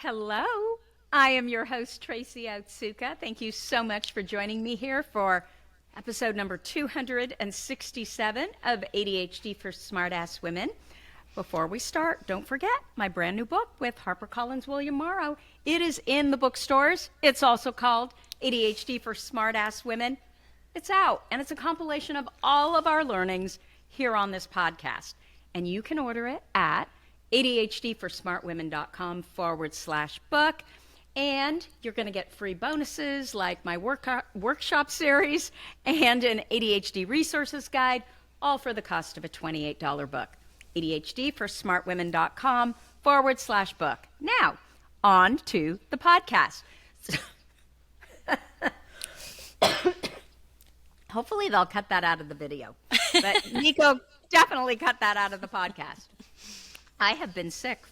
Hello, I am your host, Tracy Otsuka. Thank you so much for joining me here for episode number 267 of ADHD for Smartass Women. Before we start, don't forget my brand new book with HarperCollins William Morrow. It is in the bookstores. It's also called ADHD for Smartass Women. It's out, and it's a compilation of all of our learnings here on this podcast. And you can order it at ADHDforsmartwomen.com/book. And you're going to get free bonuses like my workshop series and an ADHD resources guide, all for the cost of a $28 book. ADHDforsmartwomen.com/book. Now, on to the podcast. Hopefully they'll cut that out of the video. But Nico definitely cut that out of the podcast. I haven't been sick.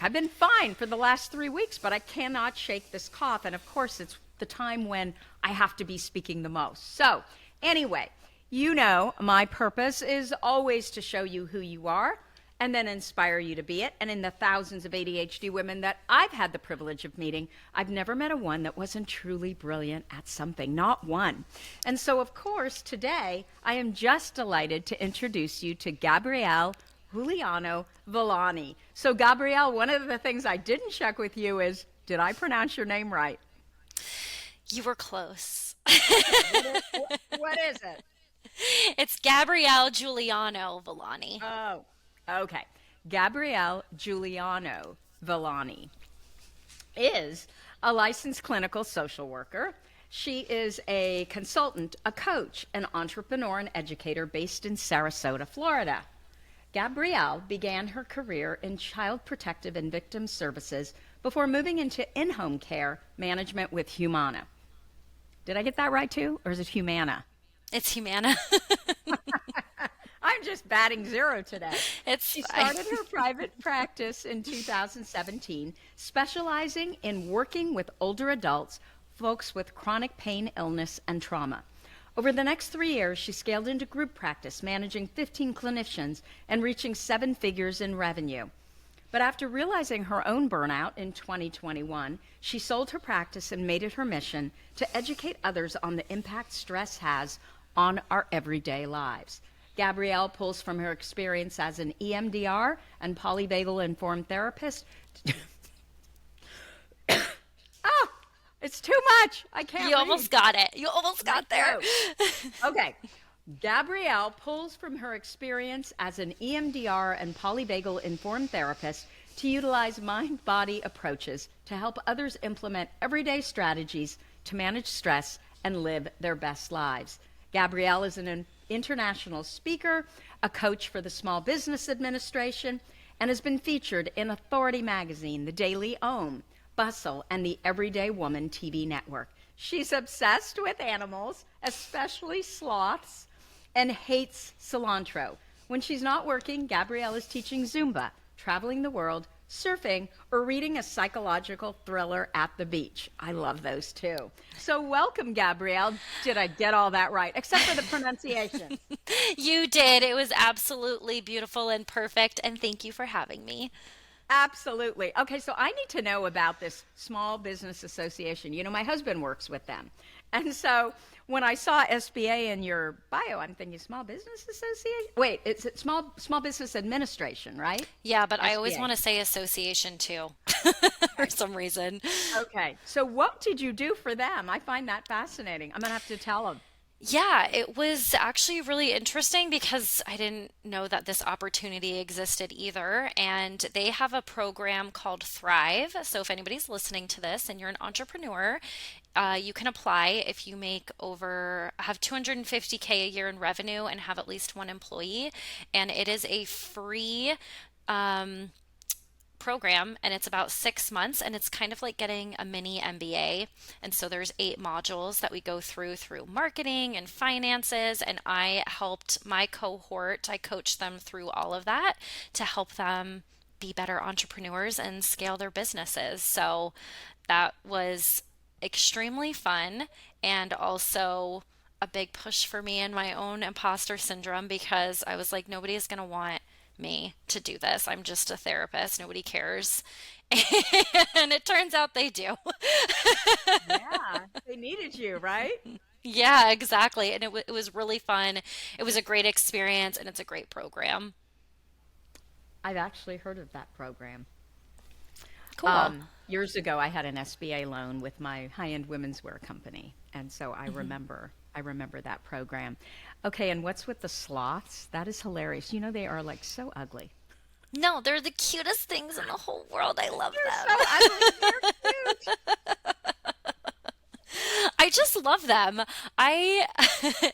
I've been fine for the last 3 weeks, but I cannot shake this cough. And of course, it's the time when I have to be speaking the most. So anyway, you know, my purpose is always to show you who you are and then inspire you to be it. And in the thousands of ADHD women that I've had the privilege of meeting, I've never met a one that wasn't truly brilliant at something, not one. And so, of course, today I am just delighted to introduce you to Gabrielle Juliano-Villani. So, Gabrielle, one of the things I didn't check with you is, did I pronounce your name right? You were close. What is it? It's Gabrielle Juliano-Villani. Oh, okay. Gabrielle Juliano-Villani is a licensed clinical social worker. She is a consultant, a coach, an entrepreneur, and educator based in Sarasota, Florida. Gabrielle began her career in child protective and victim services before moving into in-home care management with Humana. Did I get that right too, or is it Humana? It's Humana. I'm just batting zero today. It's She fine. started her private practice in 2017, specializing in working with older adults, folks with chronic pain, illness, and trauma. Over the next 3 years, she scaled into group practice, managing 15 clinicians and reaching 7 figures in revenue. But after realizing her own burnout in 2021, she sold her practice and made it her mission to educate others on the impact stress has on our everyday lives. Gabrielle pulls from her experience as an EMDR and polyvagal-informed therapist. Oh, it's too much. I can't You read. almost got it. You almost got there. Okay. Gabrielle pulls from her experience as an EMDR and polyvagal-informed therapist to utilize mind-body approaches to help others implement everyday strategies to manage stress and live their best lives. Gabrielle is an international speaker, a coach for the Small Business Administration, and has been featured in Authority Magazine, The Daily Ohm, Bustle, and the Everyday Woman TV network. She's obsessed with animals, especially sloths, and hates cilantro. When she's not working, Gabrielle is teaching Zumba, traveling the world, surfing, or reading a psychological thriller at the beach. I love those too. So welcome, Gabrielle. Did I get all that right? Except for the pronunciation. You did. It was absolutely beautiful and perfect. And thank you for having me. Absolutely. Okay, so I need to know about this Small Business Association. You know, my husband works with them. And so when I saw SBA in your bio, I'm thinking Small Business Association? Wait, it's Small Business Administration, right? Yeah, but I always SBA. want to say association too, for some reason. Okay, so what did you do for them? I find that fascinating. I'm going to have to tell them. Yeah, it was actually really interesting because I didn't know that this opportunity existed either. And they have a program called Thrive. So if anybody's listening to this and you're an entrepreneur, you can apply if you have 250K a year in revenue and have at least one employee. And it is a free program, and it's about 6 months, and it's kind of like getting a mini MBA. And so there's 8 modules that we go through marketing and finances, and I helped my cohort, I coached them through all of that to help them be better entrepreneurs and scale their businesses. So that was extremely fun, and also a big push for me in my own imposter syndrome, because I was like, nobody is going to want me to do this. I'm just a therapist. Nobody cares. And it turns out they do. Yeah, they needed you, right? Yeah, exactly. And it was really fun. It was a great experience and it's a great program. I've actually heard of that program. Cool. Years ago, I had an SBA loan with my high-end women's wear company, and so I remember that program. Okay, and what's with the sloths? That is hilarious. You know they are like so ugly. No, they're the cutest things in the whole world. I love They're so them. ugly. They're cute. I just love them. I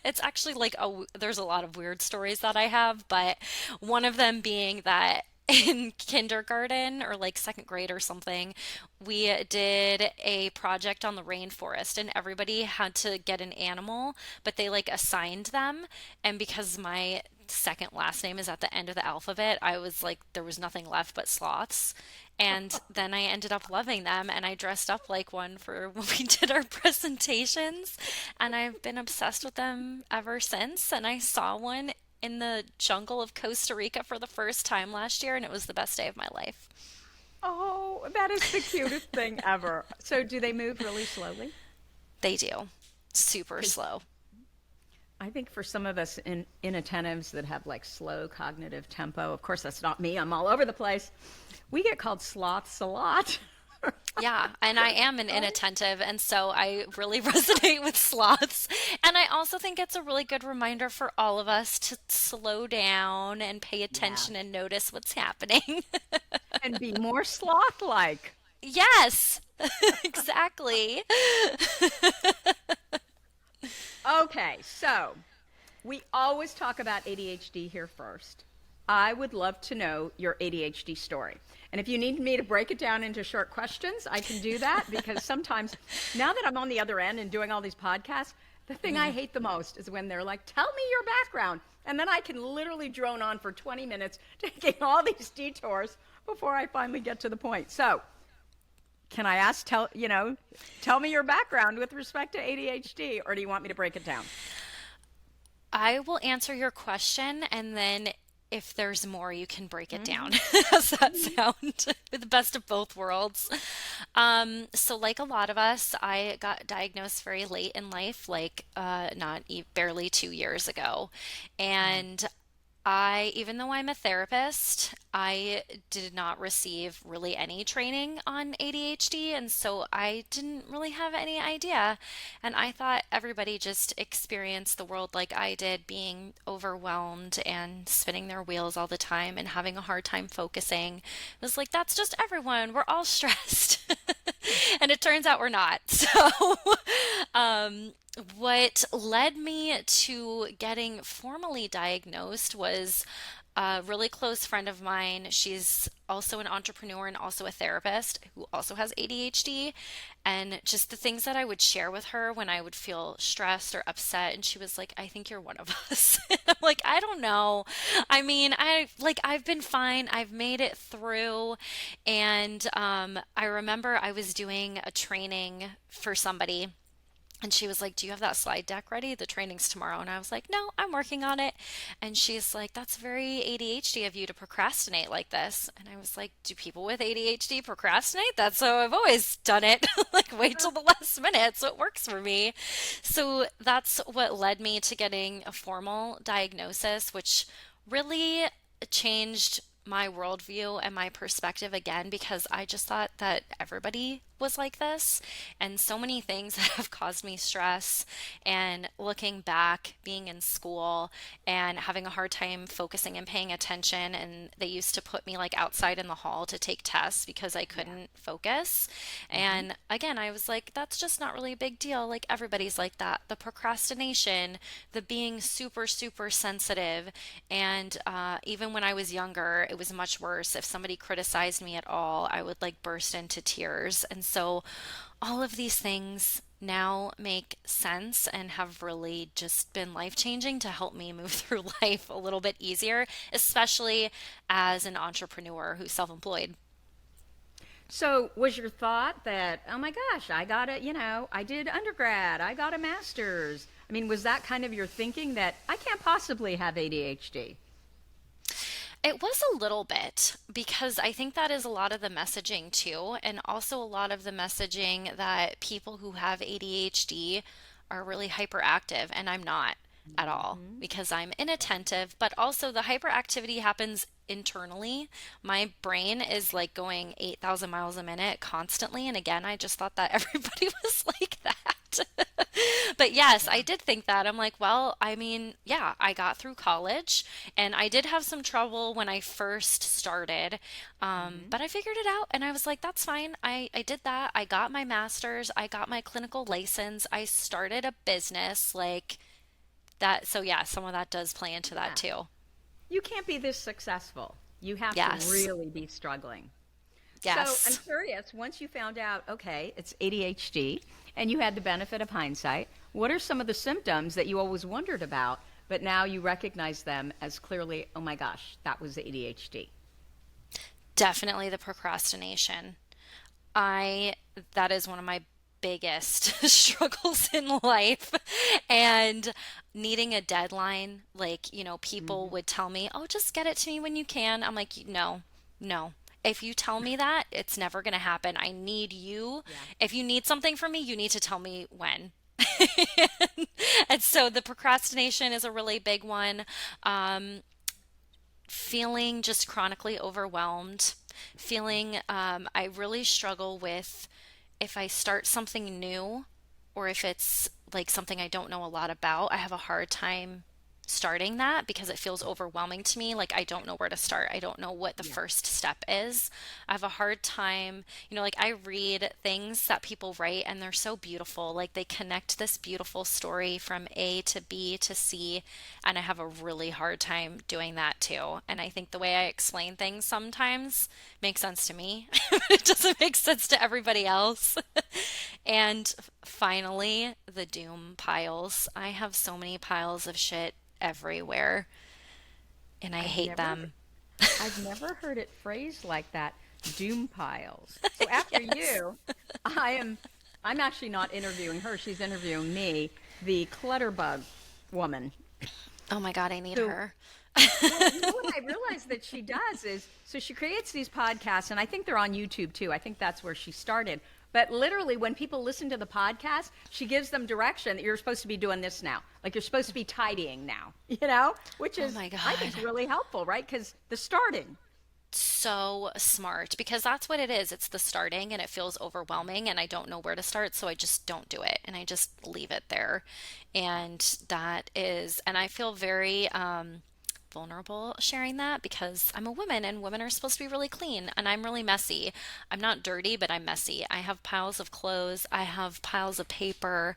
it's actually like there's a lot of weird stories that I have, but one of them being that in kindergarten or like second grade or something, we did a project on the rainforest and everybody had to get an animal, but they like assigned them. And because my second last name is at the end of the alphabet, I was like, there was nothing left but sloths. And then I ended up loving them and I dressed up like one for when we did our presentations. And I've been obsessed with them ever since. And I saw one in the jungle of Costa Rica for the first time last year, and it was the best day of my life. Oh, that is the cutest thing ever. So do they move really slowly? They do. Super slow. I think for some of us inattentives that have like slow cognitive tempo, of course that's not me, I'm all over the place. We get called sloths a lot. Yeah, and I am an inattentive, and so I really resonate with sloths. And I also think it's a really good reminder for all of us to slow down and pay Yeah. attention and notice what's happening. And be more sloth-like. Yes, exactly. Okay, so we always talk about ADHD here first. I would love to know your ADHD story. And if you need me to break it down into short questions, I can do that because sometimes, now that I'm on the other end and doing all these podcasts, the thing I hate the most is when they're like, tell me your background. And then I can literally drone on for 20 minutes taking all these detours before I finally get to the point. So, can I ask, tell me your background with respect to ADHD, or do you want me to break it down? I will answer your question, and then if there's more, you can break it down. Mm-hmm. How's that sound? With the best of both worlds. So like a lot of us, I got diagnosed very late in life, like not barely 2 years ago. And even though I'm a therapist, I did not receive really any training on ADHD, and so I didn't really have any idea. And I thought everybody just experienced the world like I did, being overwhelmed and spinning their wheels all the time and having a hard time focusing. It was like, that's just everyone. We're all stressed. And it turns out we're not. So, what led me to getting formally diagnosed was a really close friend of mine. She's also an entrepreneur and also a therapist who also has ADHD. And just the things that I would share with her when I would feel stressed or upset. And she was like, I think you're one of us. I'm like, I don't know. I mean, I've been fine. I've made it through. And I remember I was doing a training for somebody. And she was like, do you have that slide deck ready? The training's tomorrow. And I was like, no, I'm working on it. And she's like, that's very ADHD of you to procrastinate like this. And I was like, do people with ADHD procrastinate? That's how I've always done it. Like, wait till the last minute. So it works for me. So that's what led me to getting a formal diagnosis, which really changed my worldview and my perspective again, because I just thought that everybody was like this, and so many things that have caused me stress. And looking back, being in school and having a hard time focusing and paying attention, and they used to put me like outside in the hall to take tests because I couldn't focus. And again, I was like, that's just not really a big deal. Like, everybody's like that. The procrastination, the being super, super sensitive. And even when I was younger, it was much worse. If somebody criticized me at all, I would like burst into tears. And so all of these things now make sense and have really just been life changing to help me move through life a little bit easier, especially as an entrepreneur who's self employed. So, was your thought that, oh my gosh, I did undergrad, I got a master's? I mean, was that kind of your thinking that I can't possibly have ADHD? It was a little bit because I think that is a lot of the messaging too, and also a lot of the messaging that people who have ADHD are really hyperactive, and I'm not at all Hmm. because I'm inattentive, but also the hyperactivity happens internally. My brain is like going 8,000 miles a minute constantly, and again, I just thought that everybody was like that. But yes, I did think that. I'm like, well, I mean, yeah, I got through college and I did have some trouble when I first started. Hmm. But I figured it out and I was like, that's fine. I did that. I got my master's, I got my clinical license, I started a business like that. So yeah, some of that does play into that Yeah. too. You can't be this successful. You have to Yes. really be struggling. So I'm Yes. curious, once you found out, okay, it's ADHD, and you had the benefit of hindsight, what are some of the symptoms that you always wondered about, but now you recognize them as clearly, oh my gosh, that was ADHD? Definitely the procrastination. I that is one of my biggest struggles in life. And needing a deadline, like, people Hmm. would tell me, "Oh, just get it to me when you can." I'm like, "No. No. If you tell me that, it's never going to happen. I need you. Yeah. If you need something from me, you need to tell me when." And so the procrastination is a really big one. Um, Feeling just chronically overwhelmed, feeling I really struggle with if I start something new or if it's like something I don't know a lot about, I have a hard time starting that because it feels overwhelming to me. Like I don't know where to start. I don't know what the Yeah. first step is. I have a hard time, like I read things that people write and they're so beautiful. Like they connect this beautiful story from A to B to C, and I have a really hard time doing that too. And I think the way I explain things sometimes makes sense to me. It doesn't make sense to everybody else. And finally, the doom piles. I have so many piles of shit everywhere, and I I've hate never them. I've never heard it phrased like that, doom piles. So after Yes. you, I am I'm actually not interviewing her, she's interviewing me, the clutterbug woman. Oh my God, I need So her. well, you know what I realized that she does is so she creates these podcasts, and I think they're on YouTube too. I think that's where she started. But literally, when people listen to the podcast, she gives them direction that you're supposed to be doing this now. Like you're supposed to be tidying now, which Oh is, my I think, God. really helpful, right? Because the starting. So smart because that's what it is. It's the starting and it feels overwhelming and I don't know where to start, so I just don't do it and I just leave it there. And and I feel very vulnerable sharing that because I'm a woman and women are supposed to be really clean and I'm really messy. I'm not dirty, but I'm messy. I have piles of clothes, I have piles of paper.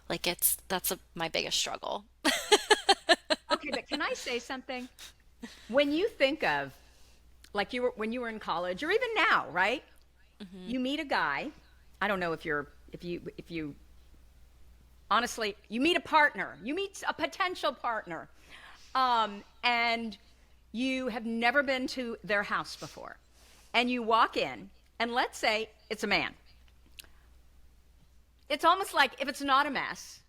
Like my biggest struggle. Okay, but can I say something? When you think of like you were when you were in college, or even now, right? Hmm. You meet a guy. I don't know if you honestly, you meet a partner, you meet a potential partner, and you have never been to their house before. And you walk in, and let's say it's a man. It's almost like if it's not a mess,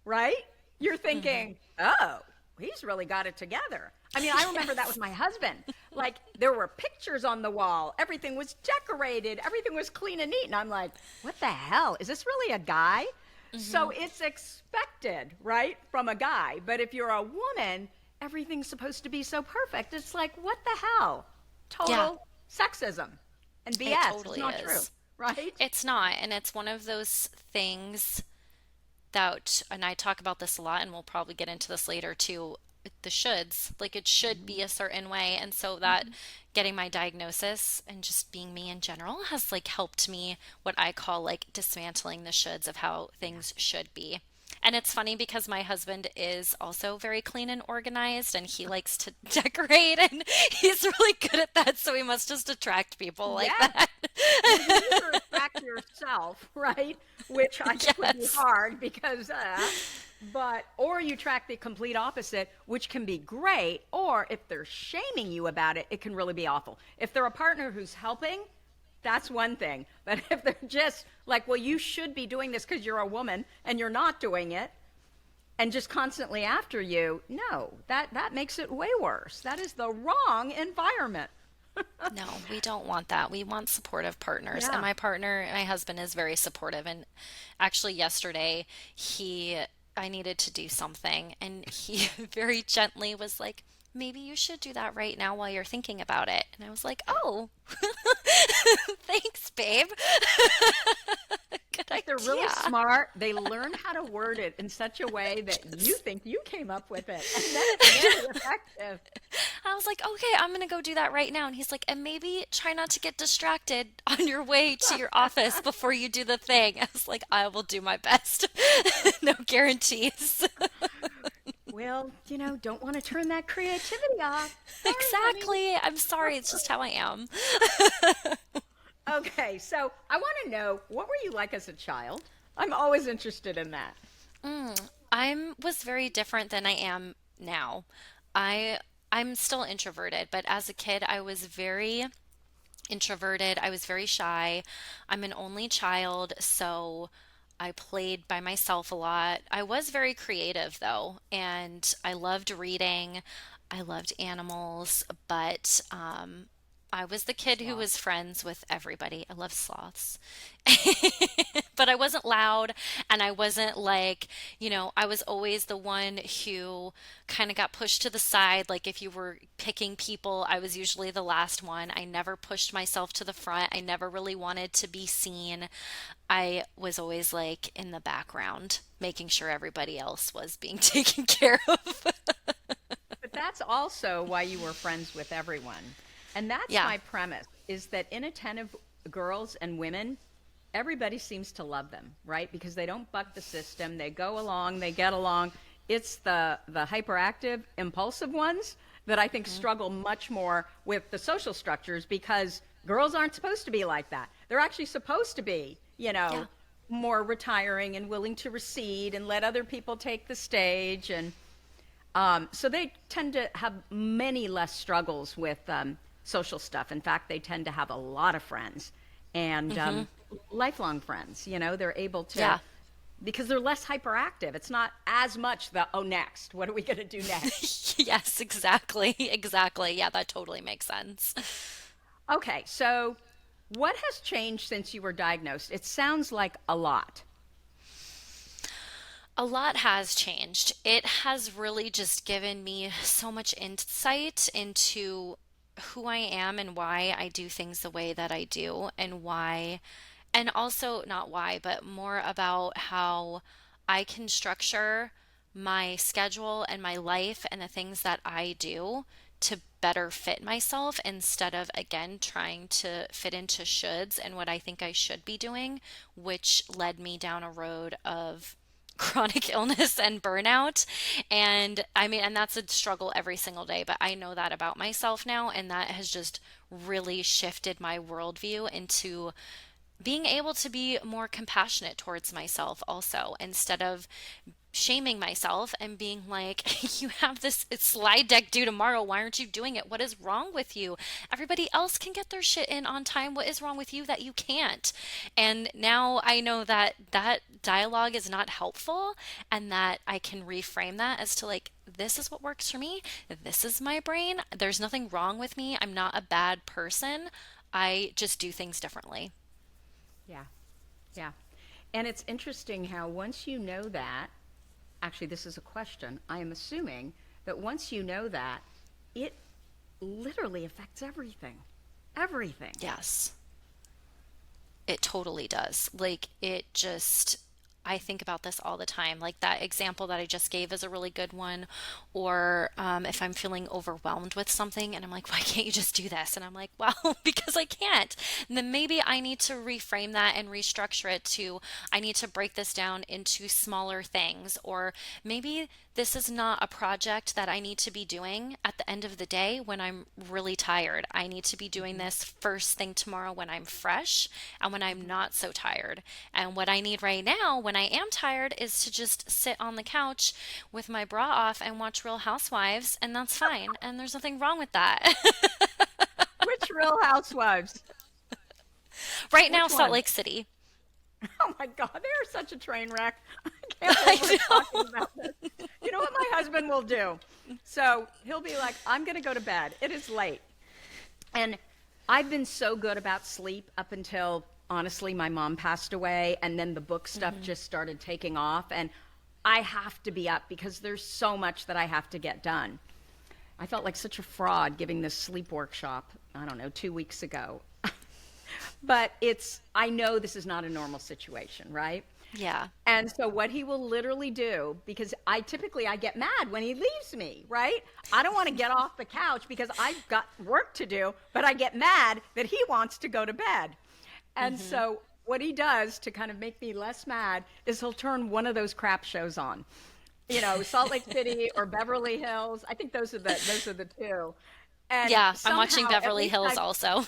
right? You're Hmm. thinking, oh, he's really got it together. I mean, I remember that with Yes. my husband. Like, there were pictures on the wall, everything was decorated, everything was clean and neat. And I'm like, what the hell? Is this really a guy? So Hmm. it's expected, right, from a guy. But if you're a woman, everything's supposed to be so perfect. It's like, what the hell? Yeah, Total sexism and it BS. It's totally not true, is. right? It's not, and it's one of those things that, and I talk about this a lot, and we'll probably get into this later too, the shoulds. Like it should Mm-hmm. be a certain way. And so that Mm-hmm. getting my diagnosis and just being me in general has like helped me what I call like dismantling the shoulds of how Yeah. things should be. And it's funny because my husband is also very clean and organized and he likes to decorate and he's really good at that. So he must just attract people like Yes. that. Well, you either attract yourself, right? Which I think would be Yes. hard because, or you attract the complete opposite, which can be great. Or if they're shaming you about it, it can really be awful. If they're a partner who's helping, that's one thing. But if they're just like, well, you should be doing this because you're a woman and you're not doing it, and just constantly after you, no, that makes it way worse. That is the wrong environment. No, we don't want that. We want supportive partners. And Yeah. my partner, my husband is very supportive. And actually yesterday, he I needed to do something and he very gently was like, "Maybe you should do that right now while you're thinking about it." And I was like, "Oh, thanks, babe." Good If they're really idea. smart, they learn how to word it in such a way that you think you came up with it. And then it's very effective. I was like, "Okay, I'm gonna go do that right now." And he's like, "And maybe try not to get distracted on your way to your office before you do the thing." I was like, "I will do my best." No guarantees. Well, don't want to turn that creativity off. Sorry, honey. Exactly. I'm sorry. It's just how I am. Okay, so I want to know, what were you like as a child? I'm always interested in that. I was very different than I am now. I I'm still introverted, but as a kid, I was very introverted. I was very shy. I'm an only child, so I played by myself a lot. I was very creative though, and I loved reading. I loved animals, but I was the kid who Sloth. was friends with everybody. I love sloths. But I wasn't loud and I wasn't like, I was always the one who kind of got pushed to the side. Like if you were picking people, I was usually the last one. I never pushed myself to the front. I never really wanted to be seen. I was always like in the background, making sure everybody else was being taken care of. But that's also why you were friends with everyone. And that's Yeah. my premise, is that inattentive girls and women, everybody seems to love them, right? Because they don't buck the system. They go along, they get along. It's the hyperactive, impulsive ones that I think struggle much more with the social structures, because girls aren't supposed to be like that. They're actually supposed to be, Yeah. more retiring and willing to recede and let other people take the stage. And so they tend to have many less struggles with social stuff. In fact, they tend to have a lot of friends and lifelong friends. They're able to, Yeah. because they're less hyperactive. It's not as much the, oh, next, what are we going to do next? Yes, exactly. Exactly. Yeah, that totally makes sense. Okay, so what has changed since you were diagnosed? It sounds like a lot. A lot has changed. It has really just given me so much insight into who I am and why I do things the way that I do, and why, and also not why, but more about how I can structure my schedule and my life and the things that I do to better fit myself instead of, again, trying to fit into shoulds and what I think I should be doing, which led me down a road of chronic illness and burnout. And I mean, and that's a struggle every single day, but I know that about myself now, and that has just really shifted my worldview into being able to be more compassionate towards myself also, instead of shaming myself and being like, "You have this slide deck due tomorrow. Why aren't you doing it? What is wrong with you? Everybody else can get their shit in on time. What is wrong with you that you can't?" And now I know that that dialogue is not helpful, and that I can reframe that as to like, this is what works for me. This is my brain. There's nothing wrong with me. I'm not a bad person. I just do things differently. Yeah, yeah. And it's interesting how once you know that, actually, this is a question. I am assuming that once you know that, it literally affects everything. Everything. Yes. It totally does. Like, it just, I think about this all the time. Like, that example that I just gave is a really good one. Or if I'm feeling overwhelmed with something and I'm like, "Why can't you just do this?" And I'm like, "Well, because I can't." And then maybe I need to reframe that and restructure it to, I need to break this down into smaller things. Or maybe this is not a project that I need to be doing at the end of the day when I'm really tired. I need to be doing Mhm. this first thing tomorrow when I'm fresh and when I'm not so tired. And what I need right now when I am tired is to just sit on the couch with my bra off and watch Real Housewives, and that's fine. And there's nothing wrong with that. Which Real Housewives? Right now, Which Salt one? Lake City. Oh my God, they're such a train wreck. I can't believe we're talking about this. You know what my husband will do? So he'll be like, I'm going to go to bed. It is late. And I've been so good about sleep up until, honestly, my mom passed away. And then the book stuff just started taking off. And I have to be up because there's so much that I have to get done. I felt like such a fraud giving this sleep workshop, I don't know, 2 weeks ago. But I know this is not a normal situation, right? Yeah. And so what he will literally do, because I get mad when he leaves me, right? I don't want to get off the couch because I've got work to do, but I get mad that he wants to go to bed. And so what he does to kind of make me less mad is he'll turn one of those crap shows on. Salt Lake City or Beverly Hills. I think those are the two. And Yeah, I'm somehow, watching Beverly Hills also.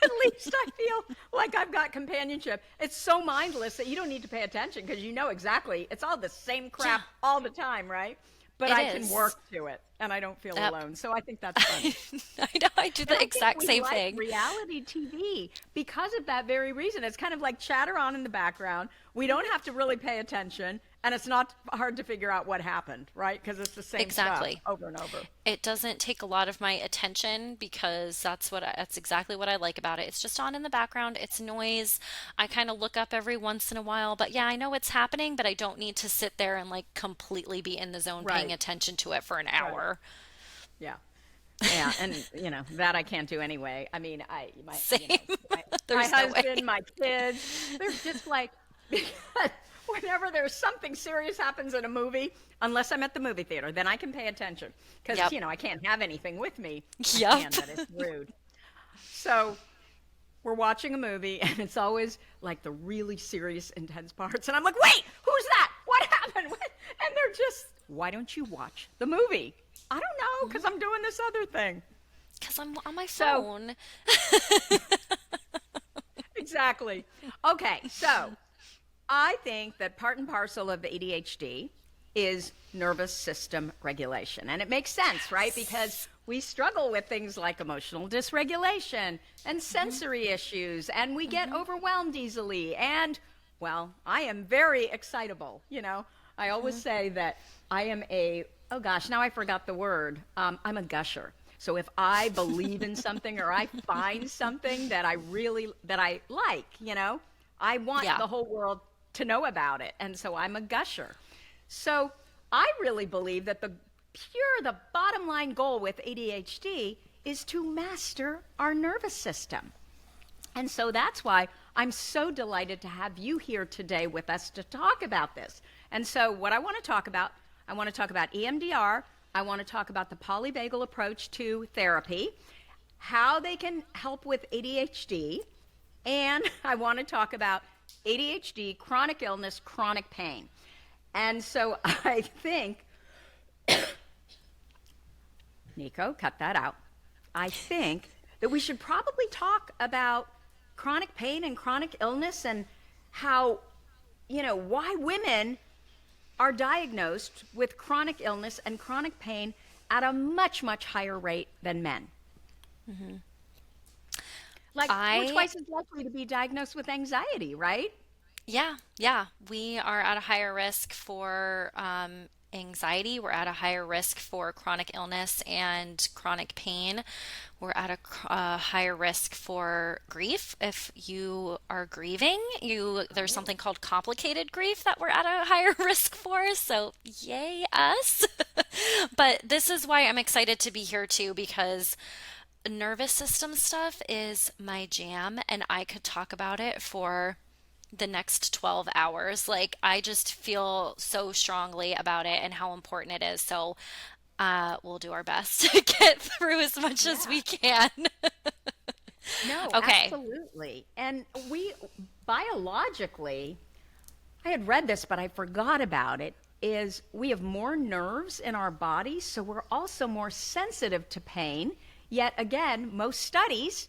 at least I feel like I've got companionship. It's so mindless that you don't need to pay attention because you know exactly. It's all the same crap all the time, right? But I can work to it, and I don't feel alone. So I think that's funny. I know, I do the exact same like thing. Reality TV because of that very reason. It's kind of like chatter on in the background. We don't have to really pay attention, and it's not hard to figure out what happened, right? Because it's the same stuff over and over. It doesn't take a lot of my attention because that's exactly what I like about it. It's just on in the background. It's noise. I kind of look up every once in a while, but yeah, I know it's happening, but I don't need to sit there and like completely be in the zone paying attention to it for an hour. Yeah. Yeah, and that I can't do anyway. I mean, my There's no husband, way. my kids, they're just like whenever there's something serious happens in a movie, unless I'm at the movie theater, then I can pay attention because I can't have anything with me. Yep. That is rude. So we're watching a movie, and it's always like the really serious, intense parts, and I'm like, "Wait, who's that? What happened?" And they're just, "Why don't you watch the movie?" I don't know, because I'm doing this other thing. Because I'm on my phone. Exactly. Okay, so I think that part and parcel of ADHD is nervous system regulation. And it makes sense, right? Because we struggle with things like emotional dysregulation and sensory issues, and we get overwhelmed easily. And, well, I am very excitable. I always say that I am oh gosh, now I forgot the word. I'm a gusher. So if I believe in something or I find something that I like, I want the whole world to know about it. And so I'm a gusher. So I really believe that the bottom line goal with ADHD is to master our nervous system. And so that's why I'm so delighted to have you here today with us to talk about this. And so what I want to talk about EMDR. I want to talk about the polyvagal approach to therapy, how they can help with ADHD, and I want to talk about ADHD, chronic illness, chronic pain. And so I think, Nico, cut that out. I think that we should probably talk about chronic pain and chronic illness and how, why women are diagnosed with chronic illness and chronic pain at a much, much higher rate than men. Mm-hmm. We're twice as likely to be diagnosed with anxiety, right? Yeah. We are at a higher risk for anxiety. We're at a higher risk for chronic illness and chronic pain. We're at a higher risk for grief. If you are grieving, there's something called complicated grief that we're at a higher risk for. So yay us. But this is why I'm excited to be here too, because nervous system stuff is my jam, and I could talk about it for the next 12 hours. Like, I just feel so strongly about it and how important it is. So we'll do our best to get through as much as we can. No, okay. Absolutely. And biologically, I had read this, but I forgot about it, is we have more nerves in our bodies, so we're also more sensitive to pain. Yet again, most studies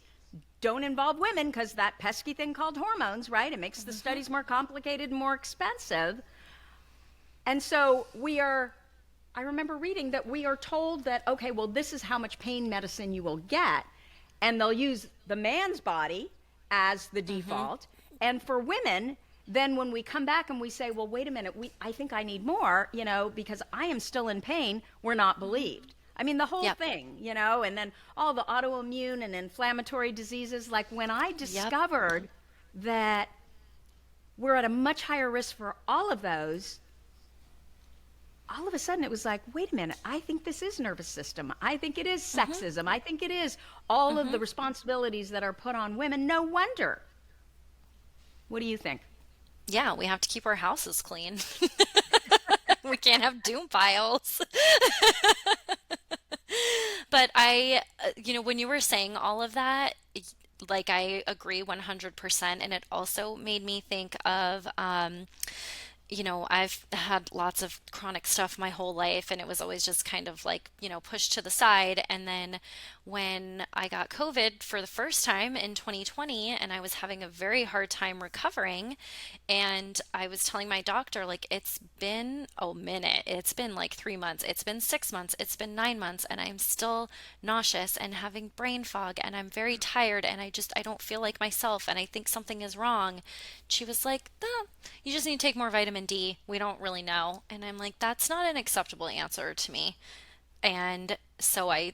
don't involve women because that pesky thing called hormones, right? It makes the studies more complicated and more expensive. And so I remember reading that we are told that, okay, well, this is how much pain medicine you will get. And they'll use the man's body as the default. And for women, then when we come back and we say, well, wait a minute, I think I need more, because I am still in pain, we're not believed. I mean, the whole Yep. thing, and then all the autoimmune and inflammatory diseases. Like when I Yep. discovered that we're at a much higher risk for all of those, all of a sudden it was like, wait a minute, I think this is nervous system. I think it is sexism. I think it is all of the responsibilities that are put on women. No wonder. What do you think? Yeah, we have to keep our houses clean. We can't have doom piles. But when you were saying all of that, like I agree 100%. And it also made me think of, I've had lots of chronic stuff my whole life, and it was always just kind of like, pushed to the side. And then when I got COVID for the first time in 2020, and I was having a very hard time recovering, and I was telling my doctor, like, it's been a minute. It's been like 3 months. It's been 6 months. It's been 9 months, and I'm still nauseous and having brain fog, and I'm very tired, and I don't feel like myself, and I think something is wrong. She was like, "No, you just need to take more vitamin D. We don't really know." And I'm like, that's not an acceptable answer to me. And so I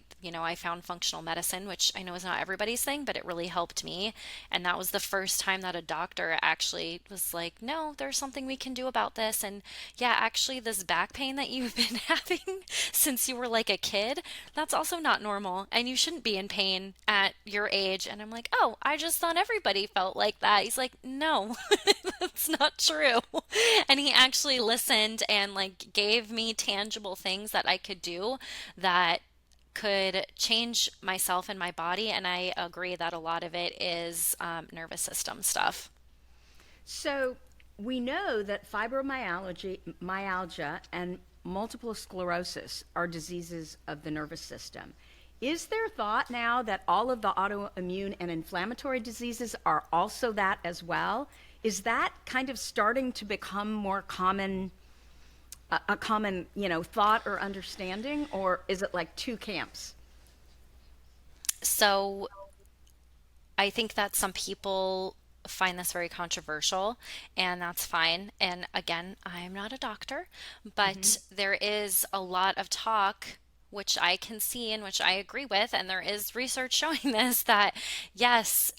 found functional medicine, which I know is not everybody's thing, but it really helped me. And that was the first time that a doctor actually was like, no, there's something we can do about this. And yeah, actually, this back pain that you've been having since you were like a kid, that's also not normal. And you shouldn't be in pain at your age. And I'm like, oh, I just thought everybody felt like that. He's like, no, that's not true. And he actually listened and like gave me tangible things that I could do that could change myself and my body. And I agree that a lot of it is nervous system stuff. So we know that myalgia and multiple sclerosis are diseases of the nervous system. Is there thought now that all of the autoimmune and inflammatory diseases are also that as well? Is that kind of starting to become more common, a common, thought or understanding, or is it like two camps? So I think that some people find this very controversial, and that's fine. And again, I'm not a doctor, but there is a lot of talk, which I can see and which I agree with, and there is research showing this, that yes,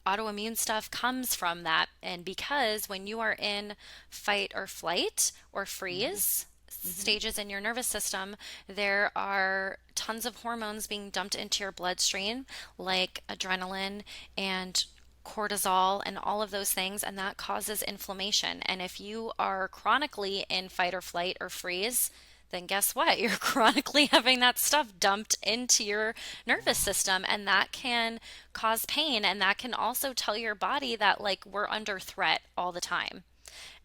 autoimmune stuff comes from that. And because when you are in fight or flight or freeze stages in your nervous system, there are tons of hormones being dumped into your bloodstream, like adrenaline and cortisol and all of those things, and that causes inflammation. And if you are chronically in fight or flight or freeze, then guess what? You're chronically having that stuff dumped into your nervous system, and that can cause pain, and that can also tell your body that like we're under threat all the time.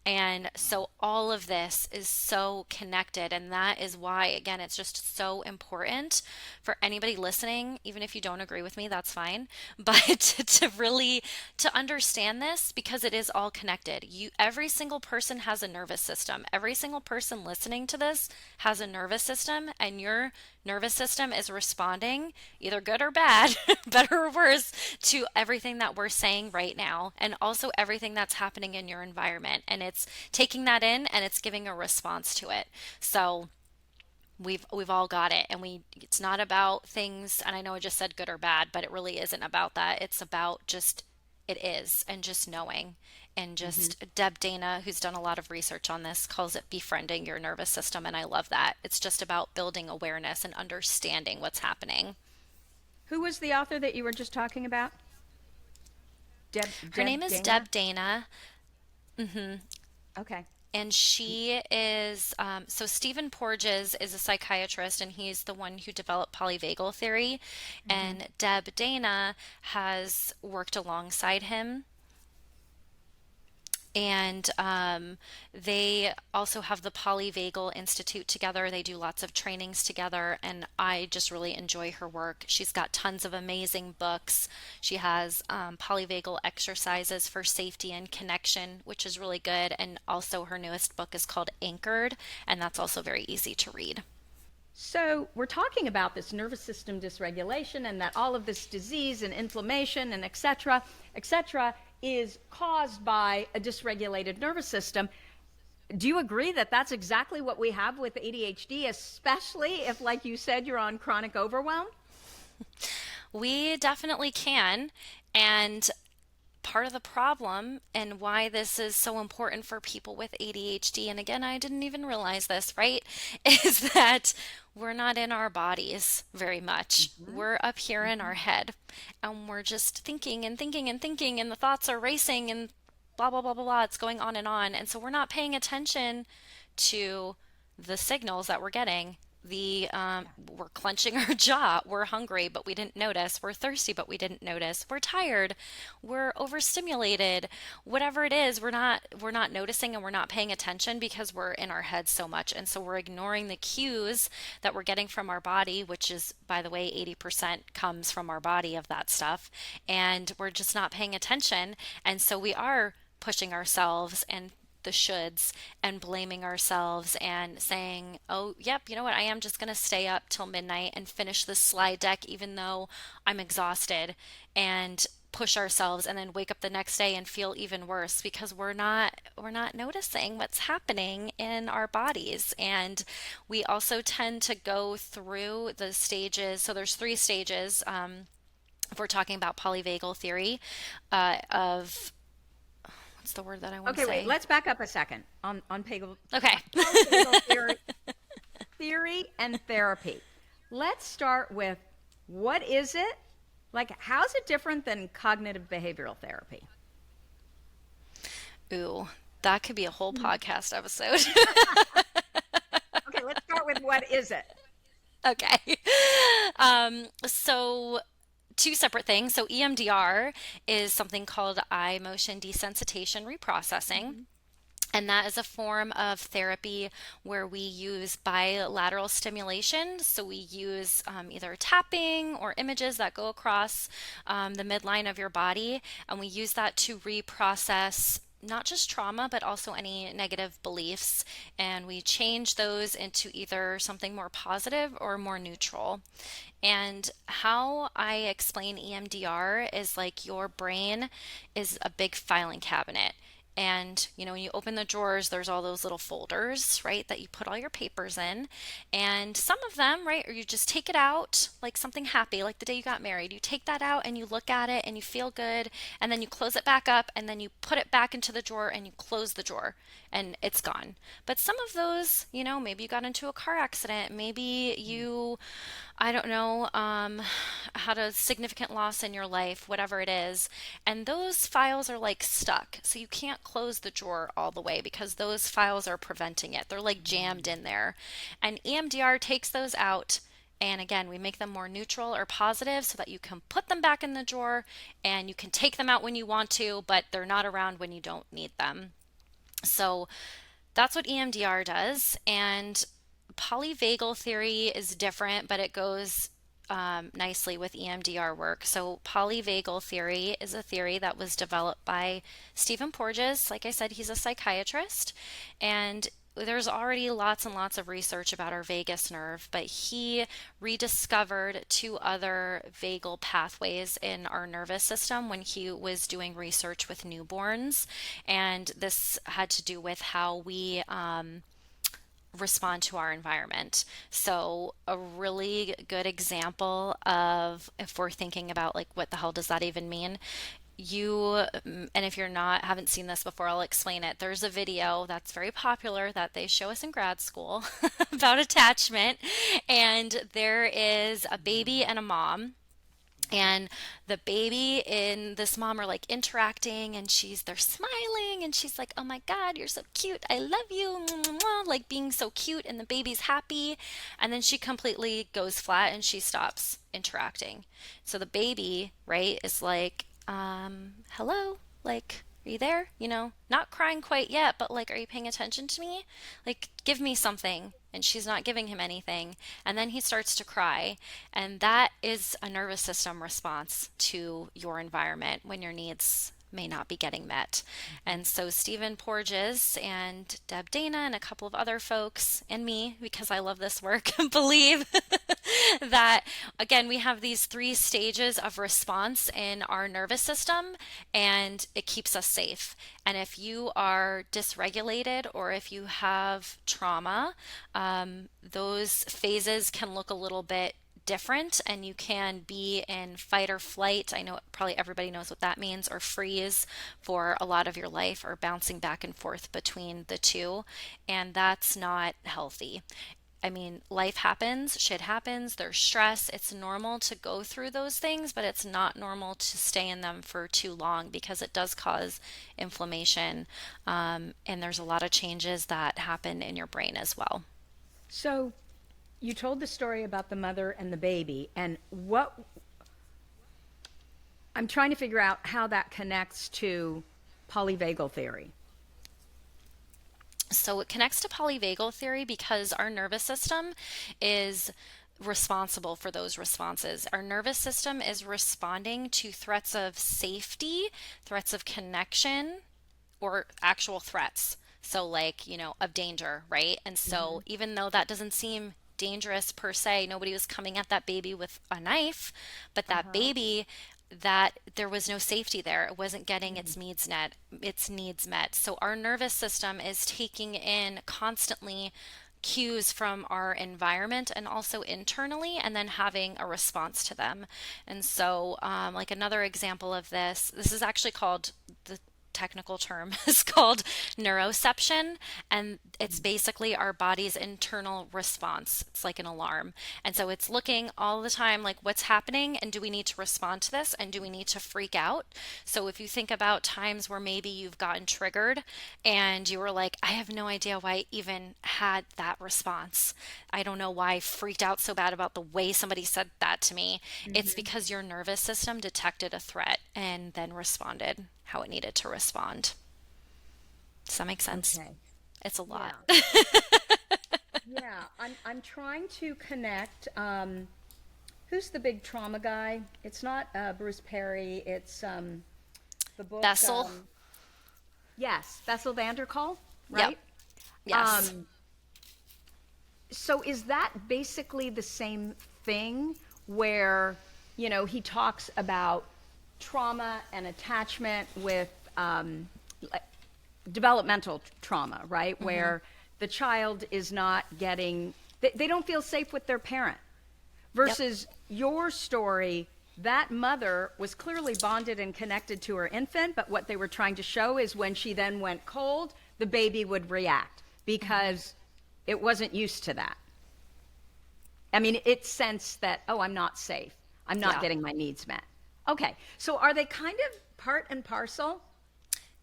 And so all of this is so connected. And that is why, again, it's just so important for anybody listening, even if you don't agree with me, that's fine. But to really to understand this, because it is all connected. Every single person has a nervous system. Every single person listening to this has a nervous system, and your nervous system is responding, either good or bad, better or worse, to everything that we're saying right now, and also everything that's happening in your environment. And it's taking that in and it's giving a response to it. So we've all got it, and it's not about things, and I know I just said good or bad, but it really isn't about that. It's about just it is, and just knowing. And just Deb Dana, who's done a lot of research on this, calls it befriending your nervous system. And I love that. It's just about building awareness and understanding what's happening. Who was the author that you were just talking about? Her Deb name is Dana? Deb Dana. Okay. And she is, so Stephen Porges is a psychiatrist, and he's the one who developed Polyvagal Theory. And Deb Dana has worked alongside him. And they also have the Polyvagal Institute together. They do lots of trainings together, and I just really enjoy her work. She's got tons of amazing books. She has polyvagal exercises for safety and connection, which is really good. And also her newest book is called Anchored, and that's also very easy to read. So we're talking about this nervous system dysregulation, and that all of this disease and inflammation and et cetera, is caused by a dysregulated nervous system. Do you agree that that's exactly what we have with ADHD, especially if, like you said, you're on chronic overwhelm? We definitely can. And part of the problem and why this is so important for people with ADHD, and again, I didn't even realize this, right, is that we're not in our bodies very much. Mm-hmm. We're up here in our head, and we're just thinking and thinking and thinking, and the thoughts are racing and blah, blah, blah, blah, blah. It's going on. And so we're not paying attention to the signals that we're getting. We're clenching our jaw, we're hungry but we didn't notice, we're thirsty but we didn't notice, we're tired, we're overstimulated, whatever it is, we're not noticing, and we're not paying attention because we're in our head so much. And so we're ignoring the cues that we're getting from our body, which is, by the way, 80% comes from our body of that stuff, and we're just not paying attention. And so we are pushing ourselves and the shoulds and blaming ourselves and saying, oh, yep, you know what? I am just going to stay up till midnight and finish this slide deck, even though I'm exhausted, and push ourselves, and then wake up the next day and feel even worse because we're not noticing what's happening in our bodies. And we also tend to go through the stages. So there's 3 stages. If we're talking about polyvagal theory, of what's the word that I want to Okay, say? wait, let's back up a second on Pagel. Okay. Polyvagal theory and therapy. Let's start with, what is it? Like, how's it different than cognitive behavioral therapy? Ooh, that could be a whole podcast episode. Okay, let's start with, what is it? Okay. So 2 separate things. So EMDR is something called eye motion desensitization reprocessing. And that is a form of therapy where we use bilateral stimulation. So we use either tapping or images that go across the midline of your body. And we use that to reprocess not just trauma, but also any negative beliefs. And we change those into either something more positive or more neutral. And how I explain EMDR is like your brain is a big filing cabinet. And, when you open the drawers, there's all those little folders, right, that you put all your papers in. And some of them, right, or you just take it out, like something happy, like the day you got married. You take that out and you look at it and you feel good. And then you close it back up and then you put it back into the drawer and you close the drawer and it's gone. But some of those, maybe you got into a car accident. Maybe you, I don't know, had a significant loss in your life, whatever it is. And those files are like stuck. So you can't close the drawer all the way because those files are preventing it. They're like jammed in there. And EMDR takes those out. And again, we make them more neutral or positive so that you can put them back in the drawer and you can take them out when you want to, but they're not around when you don't need them. So that's what EMDR does. And polyvagal theory is different, but it goes nicely with EMDR work. So polyvagal theory is a theory that was developed by Stephen Porges. Like I said, he's a psychiatrist, and there's already lots and lots of research about our vagus nerve, but he rediscovered 2 other vagal pathways in our nervous system when he was doing research with newborns. And this had to do with how we respond to our environment. So a really good example of, if we're thinking about like, what the hell does that even mean? And if you're haven't seen this before, I'll explain it. There's a video that's very popular that they show us in grad school about attachment. And there is a baby and a mom. And the baby and this mom are like interacting, and they're smiling, and she's like, oh my God, you're so cute. I love you. Like being so cute, and the baby's happy. And then she completely goes flat and she stops interacting. So the baby, right, is like, hello, like, are you there? Not crying quite yet, but like, are you paying attention to me? Like, give me something. And she's not giving him anything. And then he starts to cry. And that is a nervous system response to your environment when your needs may not be getting met. And so Stephen Porges and Deb Dana and a couple of other folks and me, because I love this work, believe that, again, we have these three stages of response in our nervous system, and it keeps us safe. And if you are dysregulated or if you have trauma, those phases can look a little bit different, and you can be in fight or flight. I know probably everybody knows what that means, or freeze for a lot of your life, or bouncing back and forth between the two. And that's not healthy. I mean, life happens, shit happens, there's stress. It's normal to go through those things, but it's not normal to stay in them for too long, because it does cause inflammation. And there's a lot of changes that happen in your brain as well. So you told the story about the mother and the baby, and what I'm trying to figure out how that connects to polyvagal theory. So it connects to polyvagal theory because our nervous system is responsible for those responses. Our nervous system is responding to threats of safety, threats of connection, or actual threats. So, like, of danger, right? And so, even though that doesn't seem dangerous per se, nobody was coming at that baby with a knife, but that baby, that there was no safety there. It wasn't getting its needs met. So our nervous system is taking in constantly cues from our environment and also internally, and then having a response to them. And so, like, another example of this is actually called, the technical term is called neuroception, and it's basically our body's internal response. It's like an alarm. And so it's looking all the time, like, what's happening, and do we need to respond to this, and do we need to freak out? So if you think about times where maybe you've gotten triggered and you were like, I have no idea why I even had that response. I don't know why I freaked out so bad about the way somebody said that to me. It's because your nervous system detected a threat and then responded how it needed to respond. Does that make sense? Okay. It's a lot. Yeah. Yeah, I'm trying to connect. Who's the big trauma guy? It's not Bruce Perry. It's the book. Bessel. Yes, Bessel van der Kolk, Yep. right? Yes. So is that basically the same thing where, he talks about trauma and attachment with like developmental trauma, right? Where the child is not getting, they don't feel safe with their parent. Versus your story, that mother was clearly bonded and connected to her infant, but what they were trying to show is when she then went cold, the baby would react because it wasn't used to that. I mean, it sensed that, oh, I'm not safe. I'm not getting my needs met. Okay, so are they kind of part and parcel?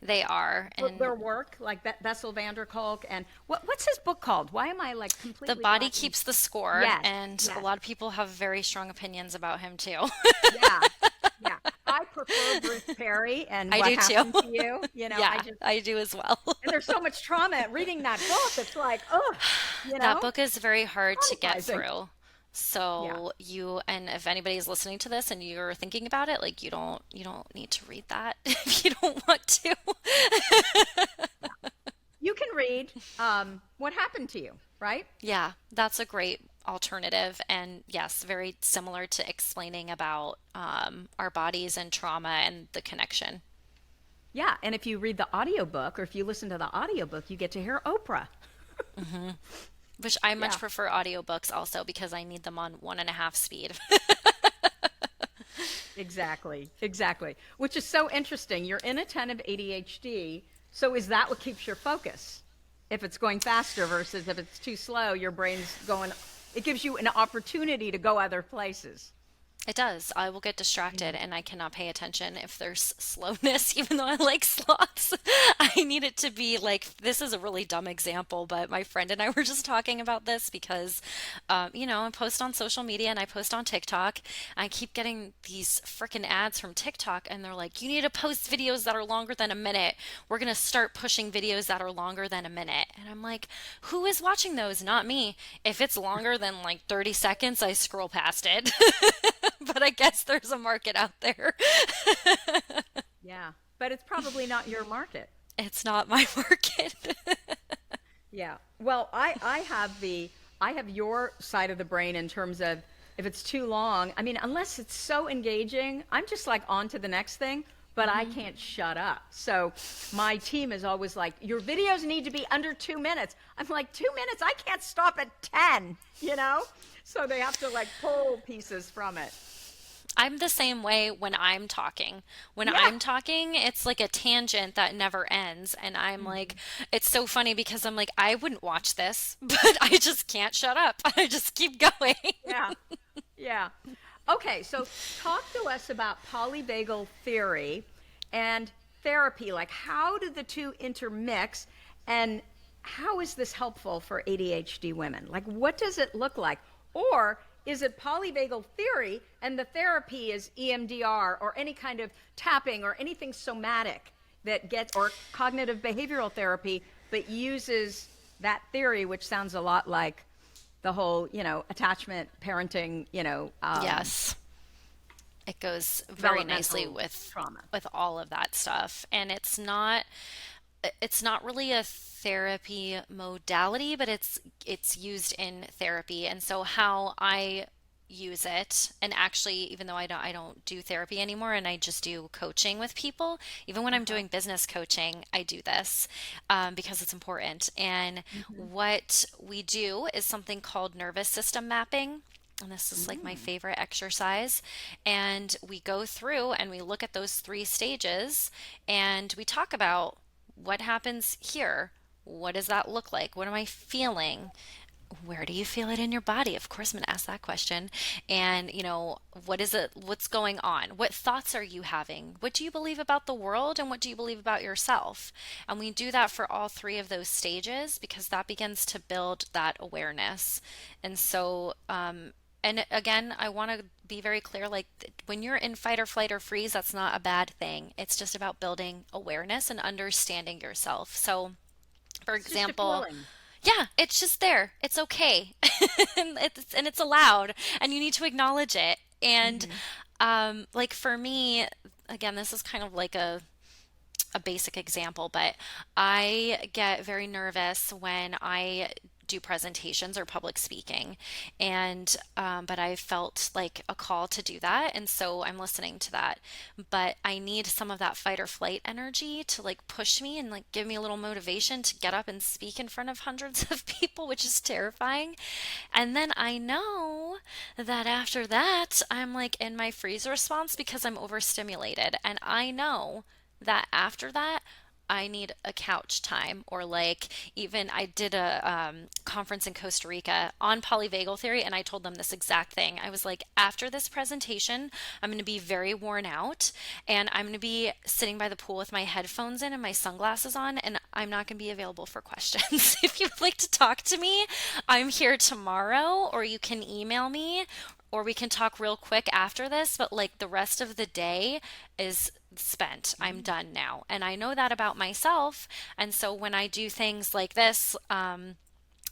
They are. And Their work, like Bessel van der Kolk, and what's his book called? Why am I like completely The Body blanking? Keeps the Score, Yes, and yes. a lot of people have very strong opinions about him too. Yeah, yeah. I prefer Bruce Perry and I What do Happened too. to You. Yeah, I do as well. And there's so much trauma reading that book. It's like, oh, That book is very hard to get Traumatizing. through. So and if anybody's listening to this and you're thinking about it, like, you don't need to read that if you don't want to. You can read What Happened to You, right? Yeah, that's a great alternative. And yes, very similar to explaining about our bodies and trauma and the connection. Yeah, and if you read the audiobook or if you listen to the audiobook, you get to hear Oprah. Which I much Yeah. prefer audiobooks also, because I need them on 1.5 speed. Exactly, exactly. Which is so interesting. You're inattentive ADHD, so is that what keeps your focus? If it's going faster versus if it's too slow, your brain's going, it gives you an opportunity to go other places. It does. I will get distracted and I cannot pay attention if there's slowness, even though I like sloths. I need it to be like, this is a really dumb example, but my friend and I were just talking about this because, I post on social media and I post on TikTok. I keep getting these freaking ads from TikTok, and they're like, you need to post videos that are longer than a minute. We're going to start pushing videos that are longer than a minute. And I'm like, who is watching those? Not me. If it's longer than like 30 seconds, I scroll past it. But I guess there's a market out there. Yeah. Yeah. But it's probably not your market. It's not my market. Yeah. Well, I have your side of the brain in terms of if it's too long. I mean, unless it's so engaging, I'm just like on to the next thing, but I can't shut up. So my team is always like, your videos need to be under 2 minutes. I'm like, 2 minutes? I can't stop at 10, you know? So they have to like pull pieces from it. I'm the same way when I'm talking. When Yeah. I'm talking, it's like a tangent that never ends. And I'm like, it's so funny because I'm like, I wouldn't watch this, but I just can't shut up. I just keep going. Yeah. Yeah. Okay, so talk to us about polyvagal theory and therapy. Like, how do the two intermix, and how is this helpful for ADHD women? Like, what does it look like? Or is it polyvagal theory and the therapy is EMDR or any kind of tapping or anything somatic that gets, or cognitive behavioral therapy, but uses that theory, which sounds a lot like the whole, attachment, parenting, Yes. It goes very nicely developmental trauma. with all of that stuff. And it's not really a therapy modality, but it's used in therapy. And so how I use it, and actually, even though I don't do therapy anymore and I just do coaching with people, even when I'm doing business coaching, I do this because it's important. And what we do is something called nervous system mapping. And this is like my favorite exercise. And we go through and we look at those 3 stages and we talk about what happens here. What does that look like? What am I feeling? Where do you feel it in your body? Of course, I'm going to ask that question. And, what is it? What's going on? What thoughts are you having? What do you believe about the world? And what do you believe about yourself? And we do that for all 3 of those stages because that begins to build that awareness. And so, and again, I want to be very clear, like when you're in fight or flight or freeze, that's not a bad thing. It's just about building awareness and understanding yourself. So, for It's just a example, feeling. yeah, it's just there. It's okay. And it's allowed and you need to acknowledge it. And like for me, again, this is kind of like a basic example, but I get very nervous when I do presentations or public speaking. And, but I felt like a call to do that. And so I'm listening to that. But I need some of that fight or flight energy to like push me and like give me a little motivation to get up and speak in front of hundreds of people, which is terrifying. And then I know that after that, I'm like in my freeze response because I'm overstimulated. And I know that after that, I need a couch time, or like even I did a conference in Costa Rica on polyvagal theory, and I told them this exact thing. I was like, after this presentation, I'm going to be very worn out, and I'm going to be sitting by the pool with my headphones in and my sunglasses on, and I'm not going to be available for questions. If you would like to talk to me, I'm here tomorrow, or you can email me, or we can talk real quick after this, but like the rest of the day is spent. I'm done now. And I know that about myself. And so when I do things like this,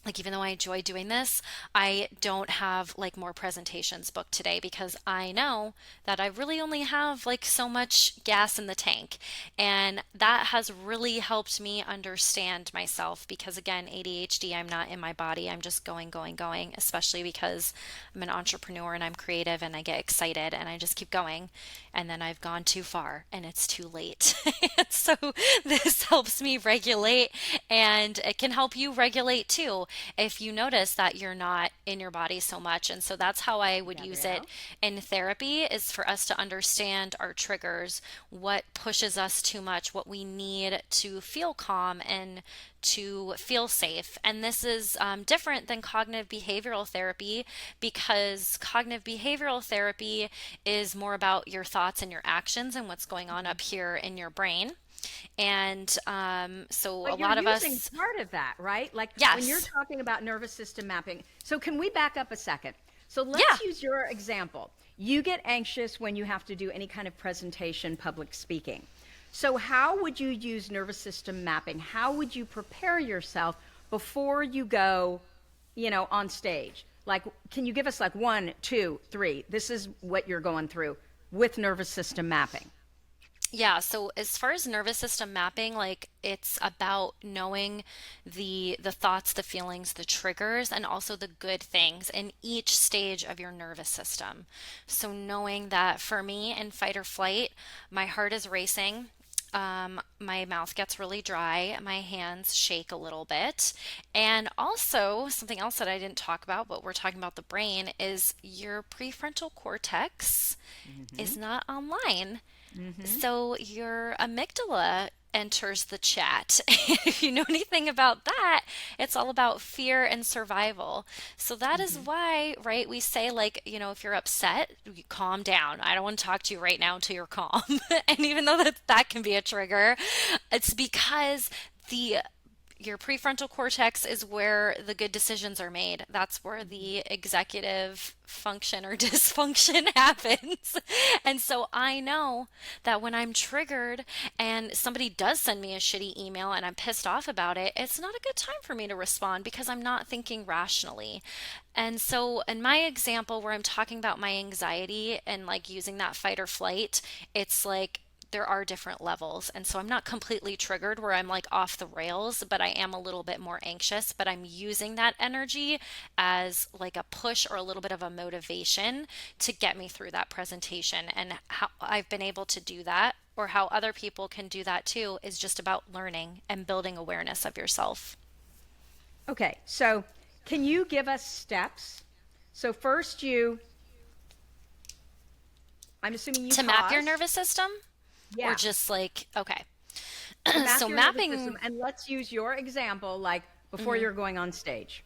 like even though I enjoy doing this, I don't have like more presentations booked today because I know that I really only have like so much gas in the tank. And that has really helped me understand myself because again, ADHD, I'm not in my body. I'm just going, going, going, especially because I'm an entrepreneur and I'm creative and I get excited and I just keep going. And then I've gone too far and it's too late. So this helps me regulate and it can help you regulate too if you notice that you're not in your body so much. And so that's how I would use it Gabrielle? in therapy, is for us to understand our triggers, what pushes us too much, what we need to feel calm and to feel safe. And this is different than cognitive behavioral therapy because cognitive behavioral therapy is more about your thoughts and your actions and what's going on up here in your brain. And so a But you're lot of using us, part of that, right? Like when you're yes, talking about nervous system mapping. So can we back up a second? So yeah. let's use your example. You get anxious when you have to do any kind of presentation, public speaking. So how would you use nervous system mapping? How would you prepare yourself before you go, on stage? Like, can you give us like 1, 2, 3? This is what you're going through with nervous system mapping. Yeah, so as far as nervous system mapping, like it's about knowing the thoughts, the feelings, the triggers, and also the good things in each stage of your nervous system. So knowing that for me in fight or flight, my heart is racing. My mouth gets really dry, my hands shake a little bit. And also, something else that I didn't talk about, but we're talking about the brain, is your prefrontal cortex Mm-hmm. is not online. Mm-hmm. So your amygdala enters the chat. If you know anything about that, it's all about fear and survival. So that is Mm-hmm. why, right, we say, like, if you're upset, you calm down. I don't want to talk to you right now until you're calm. And even though that can be a trigger, it's because the your prefrontal cortex is where the good decisions are made. That's where the executive function or dysfunction happens. And so I know that when I'm triggered and somebody does send me a shitty email and I'm pissed off about it, it's not a good time for me to respond because I'm not thinking rationally. And so, in my example, where I'm talking about my anxiety and like using that fight or flight, it's like there are different levels. And so I'm not completely triggered where I'm like off the rails, but I am a little bit more anxious. But I'm using that energy as like a push or a little bit of a motivation to get me through that presentation. And how I've been able to do that, or how other people can do that too, is just about learning and building awareness of yourself. Okay, so can you give us steps? So first I'm assuming you To map your pause. nervous system, or Yeah. just like, okay. To map So your nervous mapping, system, and let's use your example, like before mhm. you're going on stage.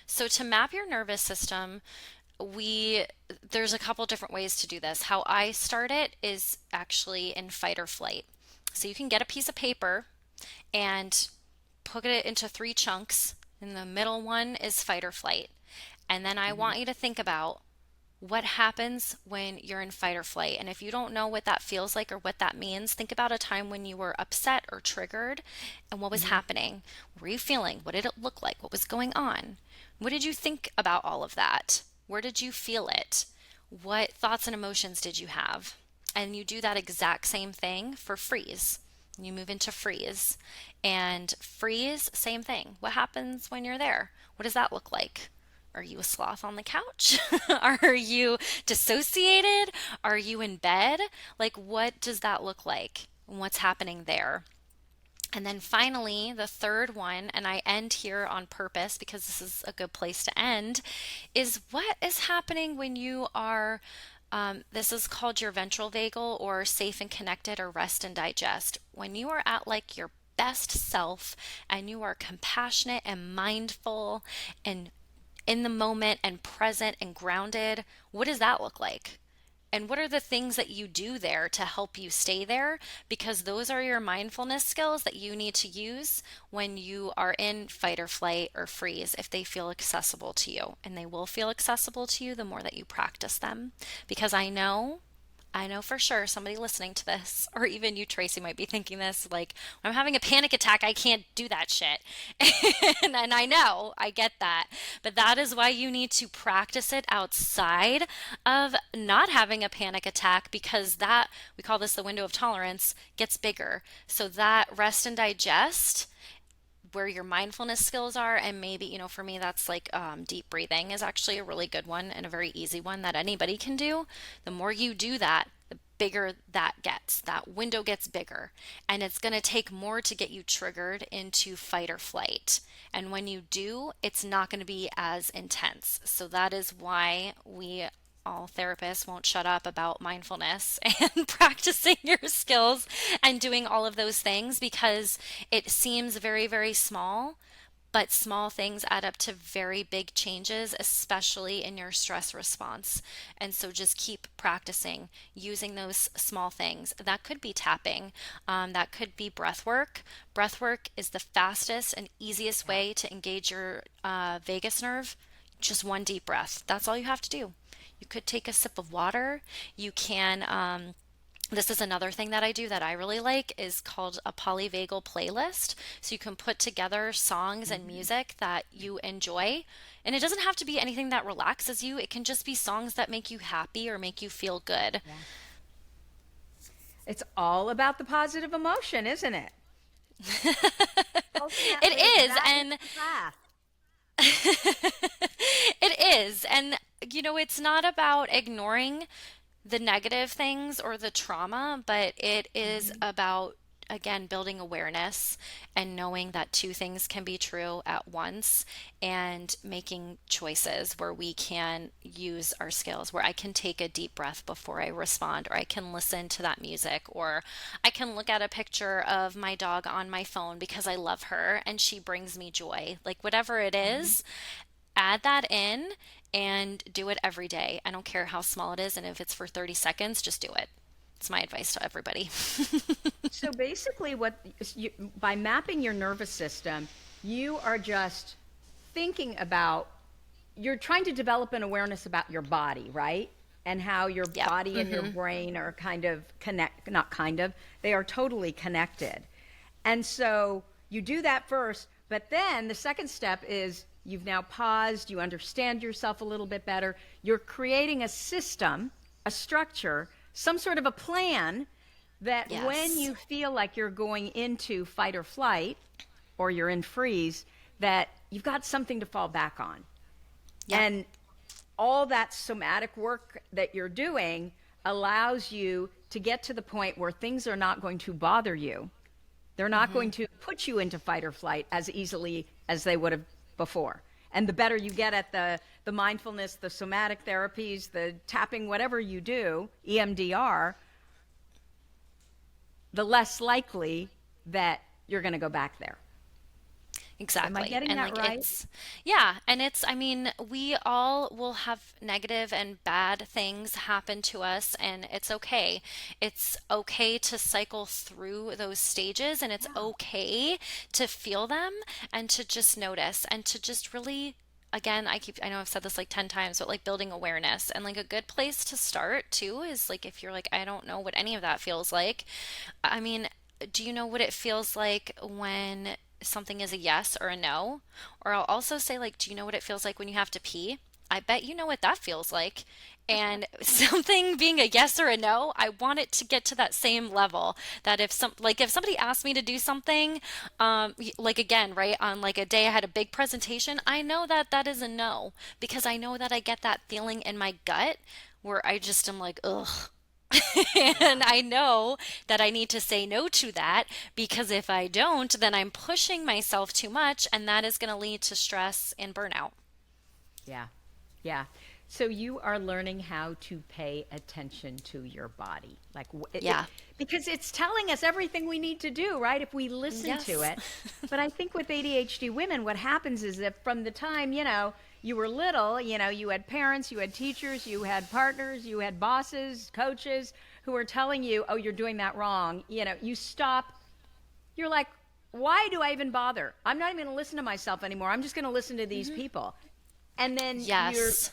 So to map your nervous system, we there's a couple different ways to do this. How I start it is actually in fight or flight. So you can get a piece of paper and put it into three chunks, and the middle one is fight or flight. And then I Hmm. want you to think about what happens when you're in fight or flight. And if you don't know what that feels like or what that means, think about a time when you were upset or triggered and what was Hmm. happening. What were you feeling? What did it look like? What was going on? What did you think about all of that? Where did you feel it? What thoughts and emotions did you have? And you do that exact same thing for freeze. You move into freeze. And freeze, same thing. What happens when you're there? What does that look like? Are you a sloth on the couch? Are you dissociated? Are you in bed? Like, what does that look like? And what's happening there? And then finally, the third one, and I end here on purpose because this is a good place to end, is what is happening when you are, this is called your ventral vagal or safe and connected or rest and digest. When you are at like your best self and you are compassionate and mindful and in the moment and present and grounded, what does that look like? And what are the things that you do there to help you stay there? Because those are your mindfulness skills that you need to use when you are in fight or flight or freeze if they feel accessible to you. And they will feel accessible to you the more that you practice them. Because I know for sure somebody listening to this, or even you, Tracy, might be thinking this like, when I'm having a panic attack, I can't do that shit. And I know, I get that. But that is why you need to practice it outside of not having a panic attack, because that, we call this the window of tolerance, gets bigger. So that rest and digest, where your mindfulness skills are, and maybe, for me that's like deep breathing is actually a really good one and a very easy one that anybody can do. The more you do that, the bigger that gets. That window gets bigger, and it's going to take more to get you triggered into fight or flight. And when you do, it's not going to be as intense. So that is why we all therapists won't shut up about mindfulness and practicing your skills and doing all of those things, because it seems very, very small, but small things add up to very big changes, especially in your stress response. And so just keep practicing using those small things. That could be tapping, that could be breath work. Breath work is the fastest and easiest Yeah. way to engage your vagus nerve. Just one deep breath. That's all you have to do. You could take a sip of water. You can, this is another thing that I do that I really like, is called a polyvagal playlist. So you can put together songs and Hmm. music that you enjoy. And it doesn't have to be anything that relaxes you. It can just be songs that make you happy or make you feel good. Yeah. It's all about the positive emotion, isn't it? It Ultimately, is, that is and the path. it is. And, it's not about ignoring the negative things or the trauma, but it is Mhm. about, again, building awareness and knowing that two things can be true at once and making choices where we can use our skills, where I can take a deep breath before I respond, or I can listen to that music, or I can look at a picture of my dog on my phone because I love her and she brings me joy. Like, whatever it Mhm. is, add that in and do it every day. I don't care how small it is, and if it's for 30 seconds, just do it. It's my advice to everybody. So basically, by mapping your nervous system, you are just thinking about, you're trying to develop an awareness about your body, right? And how your Yeah. body and your brain are kind of not kind of, they are totally connected. And so you do that first, but then the second step is you've now paused, you understand yourself a little bit better, you're creating a system, a structure, some sort of a plan that when Yes. you feel like you're going into fight or flight or you're in freeze, that you've got something to fall back on. Yep. And all that somatic work that you're doing allows you to get to the point where things are not going to bother you. They're not going to put you into fight or flight as easily as they would have before. And the better you get at the mindfulness, the somatic therapies, the tapping, whatever you do, EMDR, the less likely that you're going to go back there. Am I Exactly. getting And that like right? yeah, and I mean, we all will have negative and bad things happen to us, and it's okay. It's okay to cycle through those stages, and it's Yeah. okay to feel them and to just notice and to just really, again, I know I've said this like 10 times, but like building awareness. And like a good place to start too is like if you're like, I don't know what any of that feels like. I mean, do you know what it feels like when something is a yes or a no? Or I'll also say, like, do you know what it feels like when you have to pee? I bet you know what that feels like. And something being a yes or a no, I want it to get to that same level. That if somebody asked me to do something, like again, right, on like a day I had a big presentation, I know that that is a no because I know that I get that feeling in my gut where I just am like, ugh, and Yeah. I know that I need to say no to that because if I don't, then I'm pushing myself too much, and that is going to lead to stress and burnout. Yeah. Yeah. So you are learning how to pay attention to your body. Like Yeah. because it's telling us everything we need to do, right? If we listen to Yes. it. But I think with ADHD women, what happens is that from the time, you were little, you had parents, you had teachers, you had partners, you had bosses, coaches who were telling you, "Oh, you're doing that wrong." You stop. You're like, "Why do I even bother? I'm not even going to listen to myself anymore. I'm just going to listen to these people." And then Yes.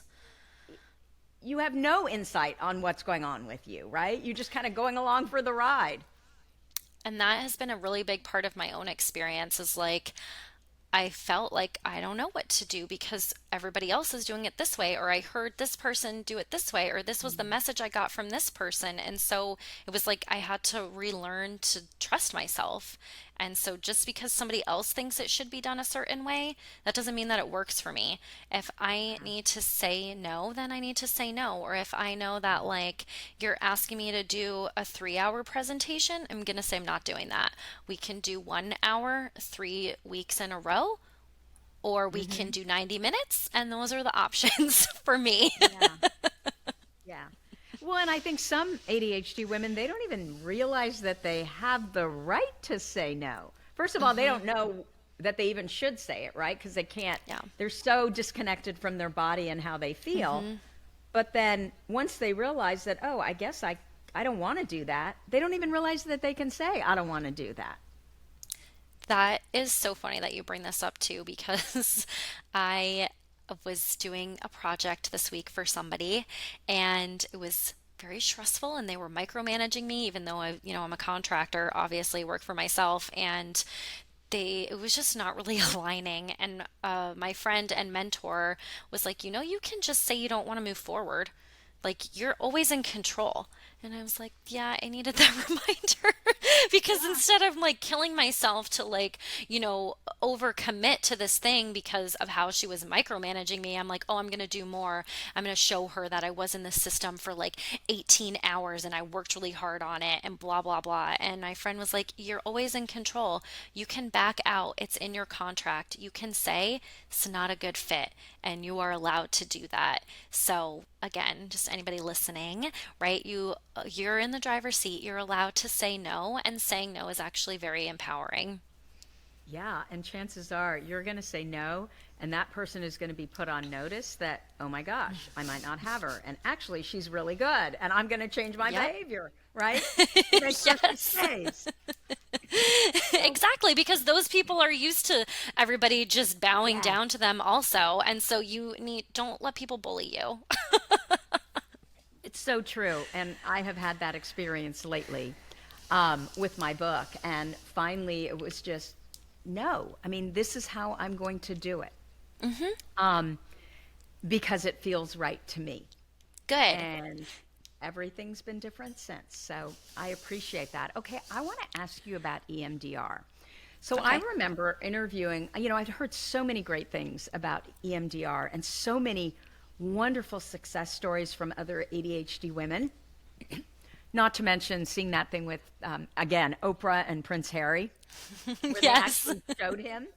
you have no insight on what's going on with you, right? You're just kind of going along for the ride. And that has been a really big part of my own experience is like I felt like I don't know what to do because everybody else is doing it this way, or I heard this person do it this way, or this was the Mm. message I got from this person. And so it was like I had to relearn to trust myself. And so just because somebody else thinks it should be done a certain way, that doesn't mean that it works for me. If I need to say no, then I need to say no. Or if I know that, like, you're asking me to do a 3 hour presentation, I'm going to say I'm not doing that. We can do 1 hour, 3 weeks in a row, or we can Mm-hmm. do 90 minutes, and those are the options for me. Yeah. Yeah. Well, and I think some ADHD women, they don't even realize that they have the right to say no. First of all, they don't know that they even should say it, right? Because they can't, Yeah. they're so disconnected from their body and how they feel. But then once they realize that, oh, I guess I don't want to do that, they don't even realize that they can say, I don't want to do that. That is so funny that you bring this up too, because I was doing a project this week for somebody and it was very stressful and they were micromanaging me even though I'm a contractor, obviously work for myself, and it was just not really aligning. And my friend and mentor was like, you can just say you don't want to move forward. Like, you're always in control. And I was like, yeah, I needed that reminder because instead of like killing myself to like, overcommit to this thing because of how she was micromanaging me, I'm like, oh, I'm going to do more. I'm going to show her that I was in the system for like 18 hours and I worked really hard on it and blah, blah, blah. And my friend was like, you're always in control. You can back out. It's in your contract. You can say it's not a good fit and you are allowed to do that. So again, just anybody listening, right? You're in the driver's seat. You're allowed to say no, and saying no is actually very empowering. Yeah, and chances are you're going to say no, and that person is going to be put on notice that, oh my gosh, I might not have her. And actually, she's really good, and I'm going to change my Yep. behavior, right? Make sure she Yes. stays. So, Exactly, because those people are used to everybody just bowing yeah, down to them also. And so don't let people bully you. it's so true. And I have had that experience lately with my book. And finally, it was just, no, I mean, this is how I'm going to do it um, because it feels right to me. Good. And everything's been different since. So I appreciate that. Okay, I want to ask you about EMDR. So I Okay. remember interviewing, I'd heard so many great things about EMDR and so many wonderful success stories from other ADHD women, not to mention seeing that thing with, again, Oprah and Prince Harry, where they Yes. actually showed him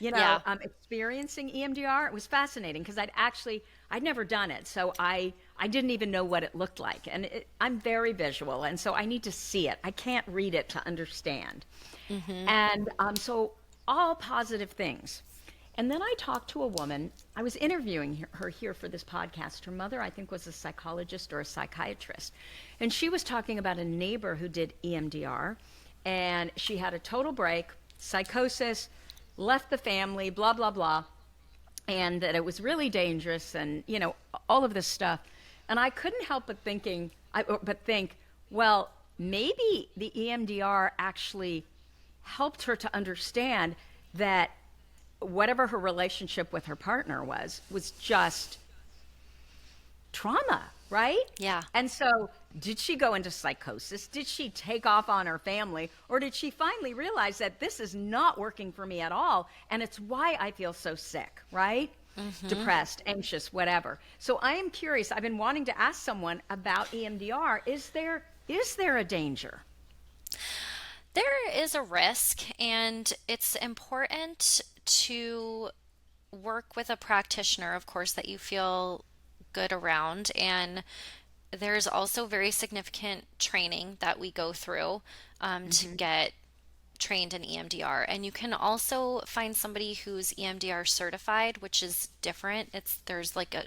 Yeah. experiencing EMDR. It was fascinating because I'd never done it. So I didn't even know what it looked like. And I'm very visual. And so I need to see it. I can't read it to understand. And so all positive things. And then I talked to a woman. I was interviewing her here for this podcast. Her mother, I think, was a psychologist or a psychiatrist. And she was talking about a neighbor who did EMDR. And she had a total break, psychosis, left the family, blah, blah, blah, and that it was really dangerous and, all of this stuff. And I couldn't help but think, well, maybe the EMDR actually helped her to understand that whatever her relationship with her partner was just trauma, right? Yeah. And so, did she go into psychosis? Did she take off on her family? Or did she finally realize that this is not working for me at all? And it's why I feel so sick, right? Depressed, anxious, whatever. So, I am curious. I've been wanting to ask someone about EMDR. Is there a danger? There is a risk, and it's important to work with a practitioner, of course, that you feel good around. And there's also very significant training that we go through to Hmm. get trained in EMDR. And you can also find somebody who's EMDR certified, which is different. There's like a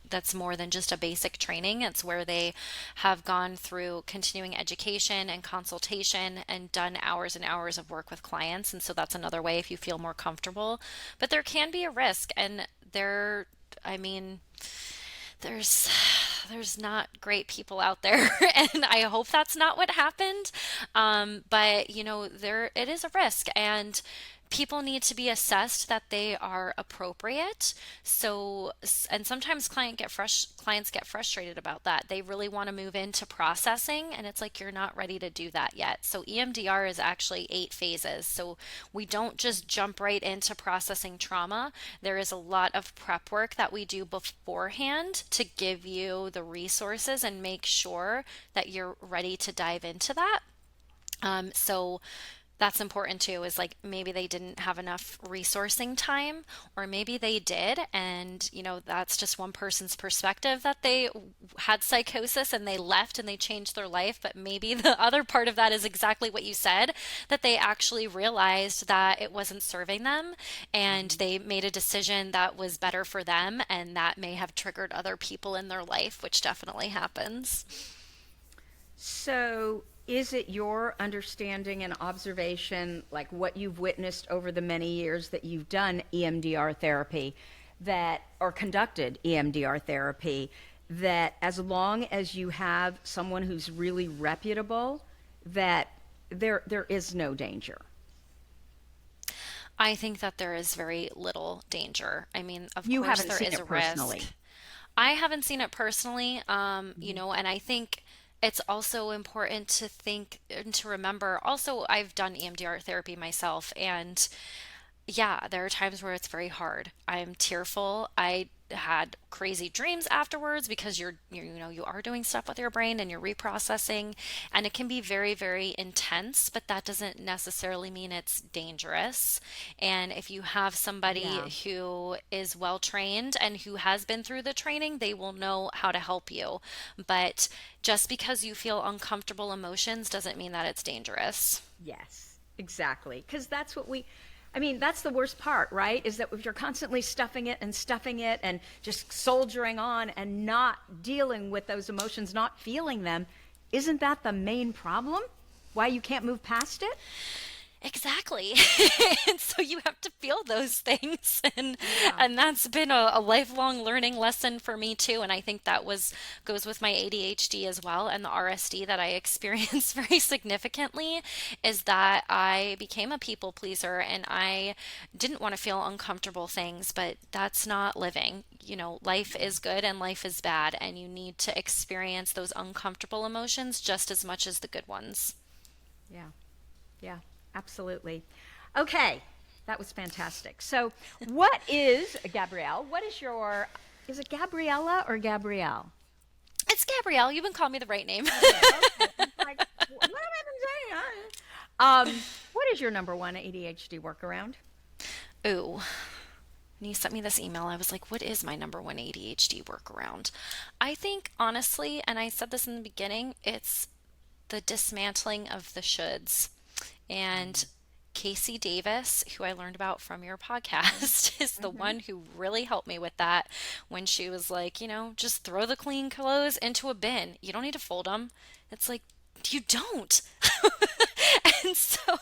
that's more than just a basic training. It's where they have gone through continuing education and consultation and done hours and hours of work with clients. And so that's another way if you feel more comfortable. But there can be a risk, and I mean, there's there's not great people out there, and I hope that's not what happened. But there it is a risk, and people need to be assessed that they are appropriate. So, and sometimes clients get frustrated about that. They really want to move into processing, and it's like you're not ready to do that yet. So EMDR is actually 8 phases. So we don't just jump right into processing trauma. There is a lot of prep work that we do beforehand to give you the resources and make sure that you're ready to dive into that. So that's important too, is like maybe they didn't have enough resourcing time, or maybe they did, and that's just one person's perspective that they had psychosis and they left and they changed their life. But maybe the other part of that is exactly what you said, that they actually realized that it wasn't serving them and they made a decision that was better for them, and that may have triggered other people in their life, which definitely happens. So, is it your understanding and observation, like what you've witnessed over the many years that you've done EMDR therapy, that or conducted EMDR therapy, that as long as you have someone who's really reputable, that there is no danger? I think that there is very little danger. I mean, of You course, haven't there seen is it a risk. personally. I haven't seen it personally, and I think It's also important to think and to remember. Also, I've done EMDR therapy myself, and yeah, there are times where it's very hard. I'm tearful. I had crazy dreams afterwards because you are doing stuff with your brain and you're reprocessing, and it can be very, very intense, but that doesn't necessarily mean it's dangerous. And if you have somebody Yeah. who is well trained and who has been through the training, they will know how to help you. But just because you feel uncomfortable emotions doesn't mean that it's dangerous. Yes, exactly. Because I mean, that's the worst part, right? Is that if you're constantly stuffing it and just soldiering on and not dealing with those emotions, not feeling them, isn't that the main problem? Why you can't move past it? Exactly. And so you have to feel those things, Yeah. and that's been a lifelong learning lesson for me too. And I think that was goes with my ADHD as well, and the RSD that I experienced very significantly is that I became a people pleaser and I didn't want to feel uncomfortable things, but that's not living. Life is good and life is bad, and you need to experience those uncomfortable emotions just as much as the good ones. Yeah. Yeah, absolutely. Okay, that was fantastic. So, is it Gabriella or Gabrielle? It's Gabrielle. You can call me the right name. Okay, okay. I'm like, what am I even saying? What is your number one ADHD workaround? Ooh. When you sent me this email, I was like, what is my number one ADHD workaround? I think, honestly, and I said this in the beginning, it's the dismantling of the shoulds. And Casey Davis, who I learned about from your podcast, is the Mm-hmm. one who really helped me with that when she was like, just throw the clean clothes into a bin. You don't need to fold them. It's like, you don't. And so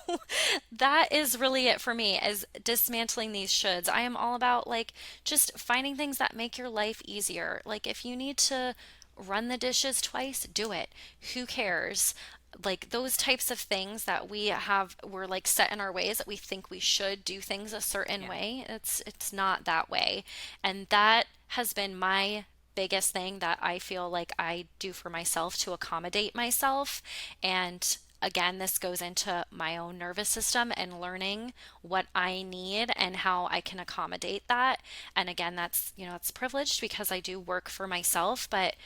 that is really it for me is dismantling these shoulds. I am all about like just finding things that make your life easier. Like if you need to run the dishes twice, do it. Who cares? Like those types of things that we're like set in our ways that we think we should do things a certain Yeah. way. It's not that way. And that has been my biggest thing that I feel like I do for myself to accommodate myself. And again, this goes into my own nervous system and learning what I need and how I can accommodate that. And again, it's privileged because I do work for myself, but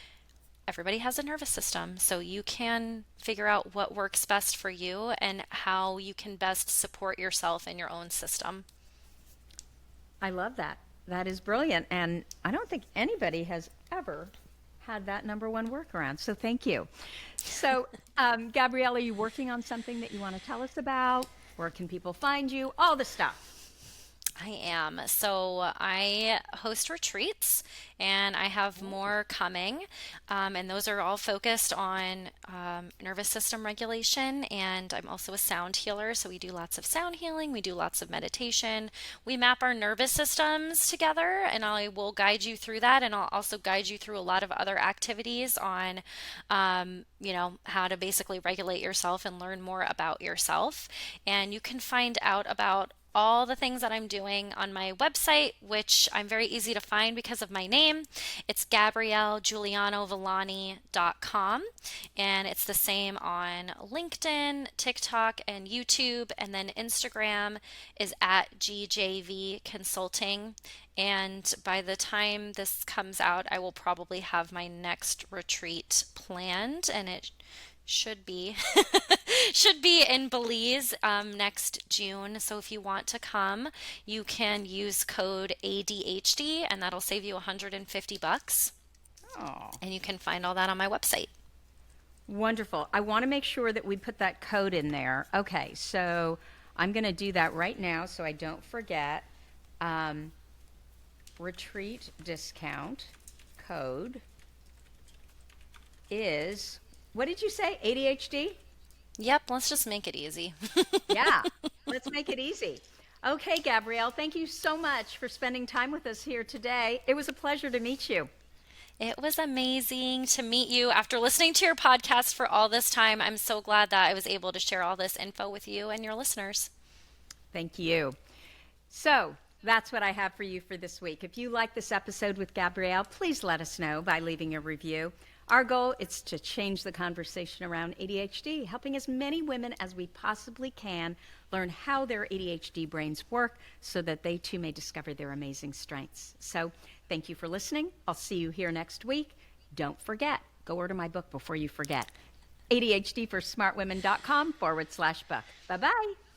everybody has a nervous system. So you can figure out what works best for you and how you can best support yourself in your own system. I love that. That is brilliant. And I don't think anybody has ever had that number one workaround. So thank you. So, Gabrielle, are you working on something that you want to tell us about? Where can people find you? All the stuff. I am. So I host retreats and I have more coming. And those are all focused on nervous system regulation. And I'm also a sound healer. So we do lots of sound healing, we do lots of meditation. We map our nervous systems together, and I will guide you through that. And I'll also guide you through a lot of other activities on, how to basically regulate yourself and learn more about yourself. And you can find out about all the things that I'm doing on my website, which I'm very easy to find because of my name. It's GabrielleJuliano-Villani.com, and it's the same on LinkedIn, TikTok, and YouTube. And then Instagram is at GJV Consulting. And by the time this comes out, I will probably have my next retreat planned, and it should be should be in Belize next June. So if you want to come, you can use code ADHD and that'll save you $150. Oh, And you can find all that on my website. wonderful. I want to make sure that we put that code in there. Okay, so I'm going to do that right now so I don't forget. Um, Retreat discount code is, what did you say? ADHD? Yep, let's just make it easy. Yeah, let's make it easy. Okay, Gabrielle, thank you so much for spending time with us here today. It was a pleasure to meet you. It was amazing to meet you after listening to your podcast for all this time. I'm so glad that I was able to share all this info with you and your listeners. Thank you. So, that's what I have for you for this week. If you like this episode with Gabrielle, please let us know by leaving a review. Our goal is to change the conversation around ADHD, helping as many women as we possibly can learn how their ADHD brains work so that they too may discover their amazing strengths. So thank you for listening. I'll see you here next week. Don't forget, go order my book before you forget. ADHDforsmartwomen.com/book. Bye-bye.